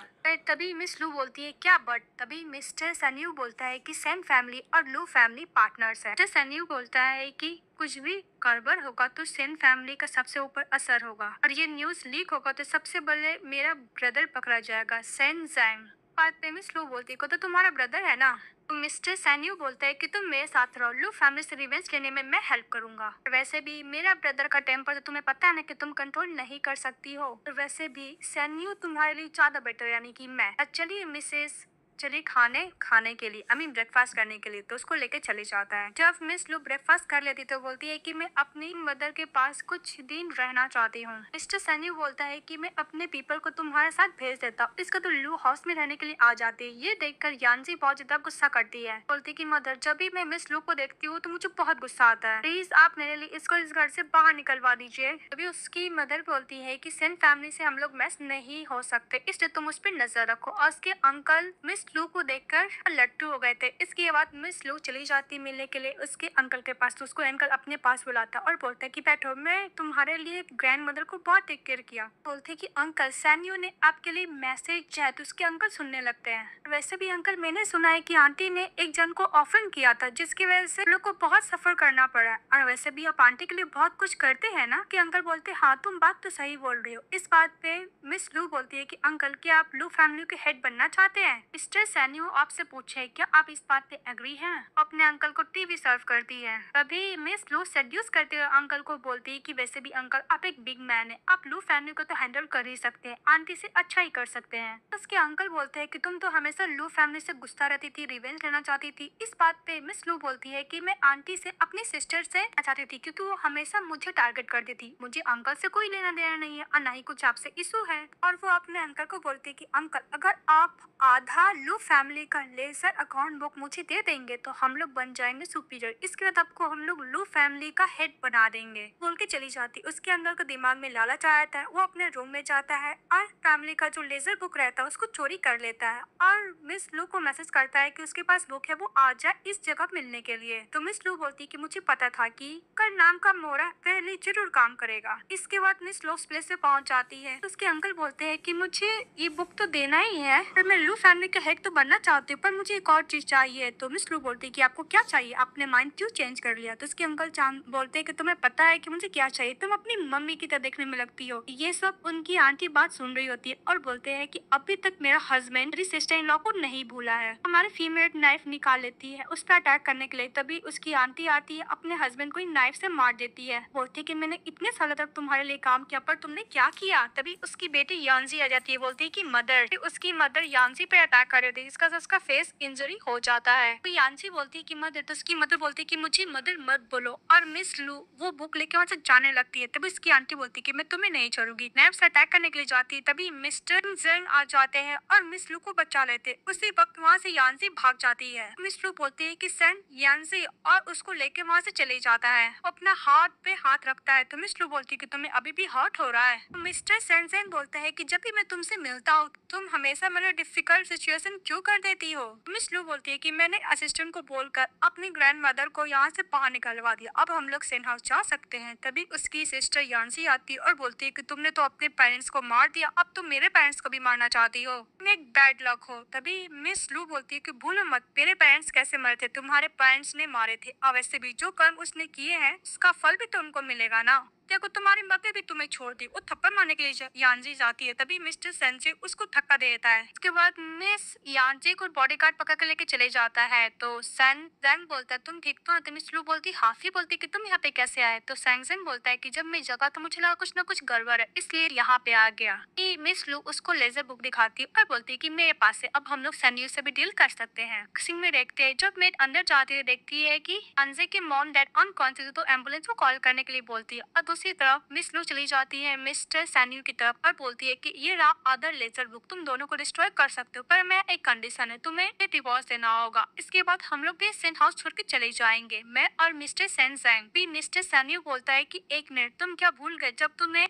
तभी मिस लू बोलती है क्या बट। तभी मिस्टर सन्यू बोलता है कि सेन फैमिली और लू फैमिली पार्टनर्स है। मिस्टर सन्यू बोलता है कि कुछ भी गड़बड़ होगा तो सेन फैमिली का सबसे ऊपर असर होगा और ये न्यूज लीक होगा तो सबसे पहले मेरा ब्रदर पकड़ा जाएगा, सेन जैंग। बात पे मिस लू बोलती को तो तुम्हारा ब्रदर है ना। तो मिस्टर सैन्यू बोलता है कि तुम मेरे साथ रहो, लू फैमिली से रिवेंज लेने में मैं हेल्प करूंगा। और वैसे भी मेरा ब्रदर का टेम्पर तो तुम्हें पता है ना कि तुम कंट्रोल नहीं कर सकती हो। और वैसे भी सैन्यू तुम्हारे लिए ज्यादा बेटर यानी कि मैं। चलिए मिसेस, चलिए खाने के लिए, आई मीन ब्रेकफास्ट करने के लिए। तो उसको लेके चले जाता है। जब मिस लू ब्रेकफास्ट कर लेती तो बोलती है कि मैं अपनी मदर के पास कुछ दिन रहना चाहती हूँ। मिस्टर सैन्यू बोलता है कि मैं अपने पीपल को तुम्हारे साथ भेज देता हूँ। इसका तो लू हाउस में रहने के लिए आ जाती है। ये देखकर यानजी बहुत ज्यादा गुस्सा करती है, बोलती कि मदर जब भी मैं मिस लू को देखती हूँ तो मुझे बहुत गुस्सा आता है, प्लीज आप मेरे लिए इसको इस घर से बाहर निकलवा दीजिए। तभी उसकी मदर बोलती है कि सेन फैमिली से हम लोग मैच नहीं हो सकते, इसलिए तुम उस पर नजर रखो। और उसके अंकल मिस लू को देखकर लट्टू हो गए थे। इसके बाद मिस लू चली जाती मिलने के लिए उसके अंकल के पास। तो उसको अंकल अपने पास बुलाता और बोलता है कि बैठो, मैं तुम्हारे लिए ग्रैंड मदर को बहुत टेक केयर किया। बोलते कि अंकल सैन्यू ने आपके लिए मैसेज है। तो उसके अंकल सुनने लगते हैं, वैसे भी अंकल मैंने सुना है कि आंटी ने एक जन को ऑफर किया था जिसकी वजह से लोग को बहुत सफर करना पड़ा। और वैसे भी आप आंटी के लिए बहुत कुछ करते हैं ना। कि अंकल बोलते हाँ तुम बात तो सही बोल रही हो। इस बात पे मिस लू बोलती है कि अंकल क्या आप लू फैमिली के हेड बनना चाहते हैं। मिस्टर सैन्यू आपसे पूछे क्या आप इस बात पे एग्री हैं। अपने अंकल को टीवी सर्व करती है। तभी मिस लू सेड्यूस करते हुए अंकल को बोलती है कि वैसे भी अंकल आप एक बिग मैन है, आप लू फैमिली को तो हैंडल कर ही सकते हैं, आंटी से अच्छा ही कर सकते हैं। उसके अंकल बोलते हैं कि तुम तो हमेशा लू फैमिली से गुस्सा रहती थी, रिवेंज लेना चाहती थी। इस बात पे मिस लू बोलती है कि मैं आंटी से अपनी सिस्टर से चाहती थी क्योंकि वो हमेशा मुझे टारगेट करती थी, मुझे अंकल से कोई लेना देना नहीं है और ना ही कुछ आपसे इशू है। और वो अपने अंकल को बोलती है कि अंकल अगर आप आधा लू फैमिली का लेजर अकाउंट बुक मुझे दे देंगे तो हम लोग बन जाएंगे सुपीरियर। इसके बाद आपको हम लोग लू फैमिली का हेड बना देंगे, बोल के चली जाती। उसके अंदर का दिमाग में लालच आ जाता है, वो अपने रूम में जाता है और फैमिली का जो लेजर बुक रहता है उसको चोरी कर लेता है और मिस लू को मैसेज करता है कि उसके पास बुक है, वो आ जाए इस जगह मिलने के लिए। तो मिस लू बोलती कि मुझे पता था कि कर नाम का मोरा पहले जरूर काम करेगा। इसके बाद मिस लू उस प्लेस पे पहुंच जाती है तो उसके अंकल बोलते हैं कि मुझे ये बुक तो देना ही है, पर मैं लू फैमिली का हेड तो बनना चाहती हूँ, पर मुझे एक और चीज चाहिए। तो मिस लू बोलती है कि आपको क्या चाहिए, आपने माइंड क्यों चेंज कर लिया। तो उसके अंकल बोलते हैं कि तुम्हें पता है कि मुझे क्या चाहिए, तुम अपनी मम्मी की तरह देखने में लगती हो। ये सब उनकी आंटी बात सुन रही होती है और बोलते हैं कि अभी तक मेरा हस्बैंड मेरी सिस्टर इन लॉ को नहीं भूला है। हमारी फीमेल नाइफ निकाल लेती है उस पर अटैक करने के लिए, तभी उसकी आंटी आती है, अपने हस्बैंड को नाइफ से मार देती है। बोलती है कि मैंने इतने सालों तक तुम्हारे लिए काम किया पर तुमने क्या किया। तभी उसकी बेटी यांजी आ जाती है, बोलती है कि मदर, उसकी मदर यांजी पे अटैक कर रही थी, इसका उसका फेस इंजरी हो जाता है। तो यांजी बोलती है कि मदर, तो उसकी मदर बोलती है कि मुझे मदर मत बोलो और मिस लू वो बुक लेके वहाँ से जाने लगती है। तभी उसकी आंटी बोलती है कि मैं तुम्हें नहीं छोड़ूंगी, नाइफ से अटैक करने के लिए जाती है। तभी मिस्टर जेंग आ जाते हैं और मिस लू को बचा लेते हैं। उसी वक्त वहाँ से यांजी भाग जाती है। मिस लू बोलती है कि सन यांजी और उसको लेके वहाँ से चले जाता है, अपना हाथ पे हाथ रखता है। तो मिस लू बोलती है कि तुम्हें अभी भी हर्ट हो रहा है। तो मिस्टर सेंसेन बोलता है कि जब भी मैं तुमसे मिलता हूँ तुम हमेशा मेरा डिफिकल्ट सिचुएशन क्यों कर देती हो। मिस लू बोलती है कि मैंने असिस्टेंट को बोलकर अपनी ग्रैंड मदर को यहाँ से बाहर निकलवा दिया, अब हम लोग सेन हाउस जा सकते हैं। तभी उसकी सिस्टर यांसी आती है और बोलती है कि तुमने तो अपने पेरेंट्स को मार दिया, अब तुम मेरे पेरेंट्स को भी मारना चाहती हो, तुम एक बैड लक हो। तभी मिस लू बोलती है कि भूलो मत मेरे पेरेंट्स कैसे मरे थे, तुम्हारे पेरेंट्स ने मारे थे, और वैसे भी जो कर्म उसने किए हैं उसका फल भी तो उनको मिलेगा ना। देखो तुम्हारी मम्मी भी तुम्हें छोड़ दी। वो थप्पड़ मारने के लिए यांजी जाती है, तभी मिस्टर सेंसे उसको धक्का दे देता है। उसके बाद मिस यांजी को बॉडीगार्ड पकड़ के लेके चले जाता है। तो सैन जैंग बोलता है तुम ठीक तो? तो मिस लू बोलती हाफी बोलती कि तुम यहाँ पे कैसे आए। तो सैंगजन बोलता है कि जब मैं जगा तो मुझे लगा कुछ ना कुछ गड़बड़ है, इसलिए यहाँ पे आ गया। मिस लू उसको लेजर बुक दिखाती है और बोलती है कि मेरे पास है, अब हम लोग सैन्यू से भी डील कर सकते हैं। सीन में देखते हैं जब मेड अंदर जाती है देखती है कि अंजे के मॉम डैड अनकॉन्शियस, तो एम्बुलेंस को कॉल करने के लिए बोलती है। और दूसरी तरफ मिस लू चली जाती है मिस्टर सैन्यू की तरफ और बोलती है कि ये रहा अदर लेजर बुक, तुम दोनों को डिस्ट्रॉय कर सकते हो, पर मैं एक कंडीशन है, तुम्हें डिवोर्स देना होगा। इसके बाद हम लोग भी सेंट हाउस छोड़ के चले जाएंगे, मैं और मिस्टर सेन जैंग भी। मिस्टर सैन्यू बोलता है कि एक मिनट, तुम क्या भूल गए जब तुम्हें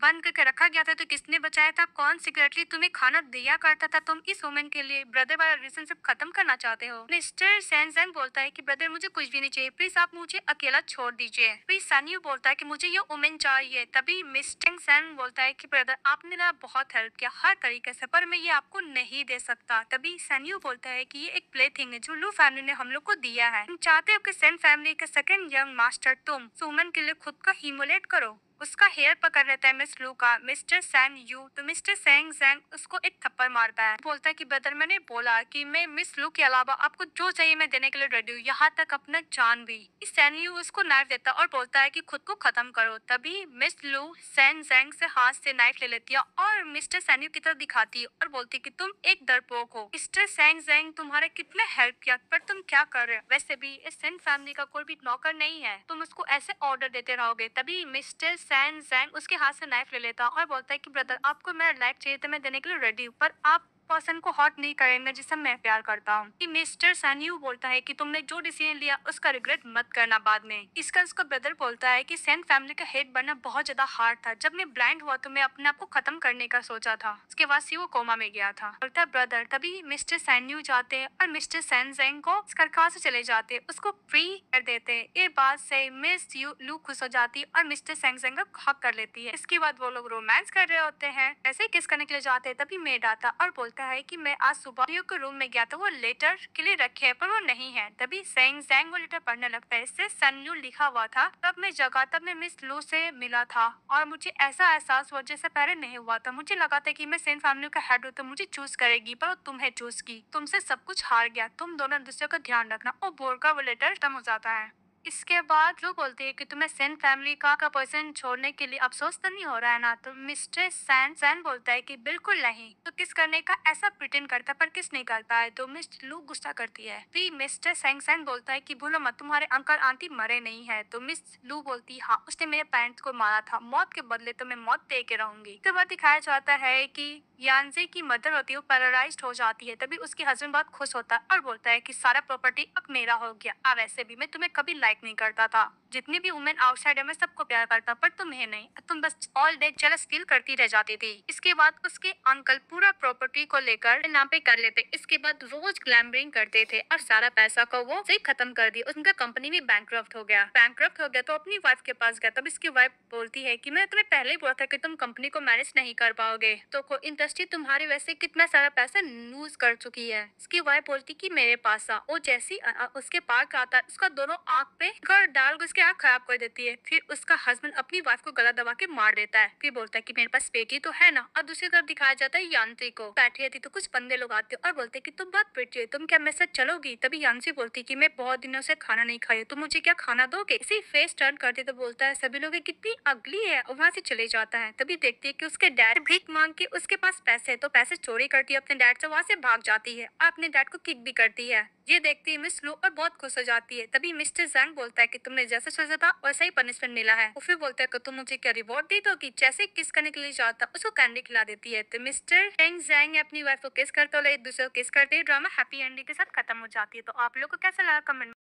बंद करके रखा गया था तो किसने बचाया था, कौन सिक्रेटली तुम्हें खाना दिया करता था, तुम इस वुमेन के लिए ब्रदर वाला रिलेशनशिप खत्म करना चाहते हो। मिस्टर सैन जैंग बोलता है कि ब्रदर मुझे कुछ भी नहीं चाहिए, प्लीज आप मुझे अकेला छोड़ दीजिए। फिर सैन्यू बोलता है कि मुझे ये वुमेन चाहिए। तभी मिस्टर सैन बोलता है कि ब्रदर आपने मेरा बहुत हेल्प किया हर तरीके से, पर मैं ये आपको नहीं दे सकता। तभी सैन्यू बोलता है कि ये एक प्ले थिंग है जो लू फैमिली ने हम लोग को दिया है, तुम चाहते हो कि सेन फैमिली के सेकंड यंग मास्टर तुम वुमेन के लिए खुद का ह्यूमिलेट करो। उसका हेयर पकड़ लेता है मिस लू का मिस्टर सैन यू। तो मिस्टर सैंग जैंग उसको एक थप्पड़ मारता है, बोलता है कि ब्रदर मैंने बोला कि मैं मिस लू के अलावा आपको जो चाहिए मैं देने के लिए रेडी हूँ, यहाँ तक अपना जान भी। इस सैन यू उसको नाइफ देता है और बोलता है कि खुद को खत्म करो। तभी मिस लू सैन जैंग से हाथ से नाइफ ले लेती है और मिस्टर सैन यू की तरफ दिखाती है और बोलती है कि तुम एक डरपोक हो, मिस्टर सैन जैंग तुम्हारे कितने हेल्प किया, पर तुम क्या कर रहे हो, वैसे भी इस सेन फैमिली का कोई भी नौकर नहीं है, तुम उसको ऐसे ऑर्डर देते रहोगे। तभी मिस्टर सैन जैंग उसके हाथ से नाइफ ले लेता और बोलता है कि ब्रदर आपको मेरा लाइफ चाहिए तो मैं देने के लिए रेडी हूँ, पर आप पर्सन को हॉट नहीं करेंगे जिससे मैं प्यार करता हूँ। कि मिस्टर सैन्यू बोलता है कि तुमने जो डिसीजन लिया उसका रिग्रेट मत करना बाद में। इसका उसका ब्रदर बोलता है कि सैन फैमिली का हेड बनना बहुत ज्यादा हार्ड था, जब मैं ब्लाइंड हुआ तो मैं अपने आप को खत्म करने का सोचा था, उसके बाद से वो कोमा में गया था, बोलता है ब्रदर। तभी मिस्टर सैन्यू जाते हैं और मिस्टर सैन जैंग को सरकार से चले जाते हैं, उसको फ्री कर देते हैं। ये बात से मिस यू लू खुश हो जाती है और मिस्टर सैन जैंग का हक कर लेती है। इसके बाद वो लोग रोमांस कर रहे होते हैं, ऐसे ही किस करने के लिए जाते हैं। तभी मेड आता और बोलता है कि मैं आज सुबह लियो के रूम में गया था, वो लेटर के लिए रखे है पर वो नहीं है। तभी सैंग जैंग वो लेटर पढ़ने लगता है, इससे सन्यू लिखा हुआ था, तब मैं जगा तब मैं मिस लू से मिला था और मुझे ऐसा एहसास हुआ जैसे पहले नहीं हुआ था, मुझे लगा था कि मैं सेन फैमिली का हेड हूँ तो मुझे चूज करेगी, पर वो तुम्हें चूज की, तुमसे सब कुछ हार गया, तुम दोनों दूसरे का ध्यान रखना। और बोर का वो लेटर खत्म हो जाता है। इसके बाद लू बोलती है कि तुम्हें सेन फैमिली का पर्सन छोड़ने के लिए अफसोस तो नहीं हो रहा है ना। तो मिस्टर सैन सैन बोलता है कि बिल्कुल नहीं। तो किस करने का ऐसा प्रिटेंड करता है पर किस नहीं करता है। तो मिस्टर लू गुस्सा करती है। फिर मिस्टर सैंग सैन बोलता है कि भूलो मत तुम्हारे अंकल आंटी मरे नहीं है। तो मिस लू बोलती है हाँ उसने मेरे पेरेंट्स को मारा था, मौत के बदले तो मैं मौत दे के रहूंगी। इसके बाद दिखाया जाता है कि यानजे की मदर होती है वो पैरालाइज्ड हो जाती है। तभी उसके हस्बैंड बहुत खुश होता है और बोलता है कि सारा प्रॉपर्टी अब मेरा हो गया। अब वैसे भी मैं तुम्हें कभी लाइक नहीं करता था, जितनी भी वुमेन आउटसाइड है मैं सबको प्यार करता पर तुम्हें नहीं, तुम बस ऑल डे जेलस फील करती रह जाती थी। इसके बाद उसके अंकल पूरा प्रॉपर्टी को लेकर नाम पे कर लेते। इसके बाद रोज ग्लैमरिंग करते थे और सारा पैसा को वो से खत्म कर दिया। उनका कंपनी भी बैंकक्रप्ट हो गया। बैंकक्रप्ट हो गया तो अपनी वाइफ के पास गया। तब इसकी वाइफ बोलती है कि मैं तुम्हें पहले ही बोला था कि तुम कंपनी को मैनेज नहीं कर पाओगे। तो इंडस्ट्री तुम्हारी वैसे कितना सारा पैसा लूज कर चुकी है। इसकी वाइफ बोलती कि मेरे पास आ। वो जैसी उसके पार्क आता है उसका दोनों आंख पे कर डाल के उसकी आंख खराब कर देती है। फिर उसका हस्बैंड अपनी वाइफ को गला दबा के मार देता है। फिर बोलता है कि मेरे पास बेटी तो है ना। और दूसरी तरफ दिखाया जाता है यांत्री को बैठी रहती। तो कुछ बंदे लोग आते और बोलते कि तुम बहुत प्रिटी हो, तुम क्या मेरे साथ चलोगी। तभी यांत्री बोलती कि मैं बहुत दिनों से खाना नहीं खाई, तुम मुझे क्या खाना दोगे। इसी फेस टर्न करते तो बोलता है सभी लोग कितनी अगली है और वहाँ से चले जाता है। तभी देखती है कि उसके डैड भीख मांग के उसके पास पैसे है तो पैसे चोरी करती है अपने डैड से, वहाँ से भाग जाती है और अपने डैड को किक भी करती है। ये देखती है मिस लू और बहुत खुश हो जाती है। तभी मिस्टर जैंग बोलता है कि तुमने जैसा सोचा था वैसा ही पनिशमेंट मिला है। वो फिर बोलता है कि तुम मुझे क्या रिवॉर्ड दी दोगी। जैसे किस करने के लिए जाता उसको कैंडी खिला देती है। तो मिस्टर टेंग जैंग अपनी वाइफ को किस करते हुए एक दूसरे को किस करते ड्रामा हैप्पी एंडिंग के साथ खत्म हो जाती है। तो आप लोग को कैसा लगा कमेंट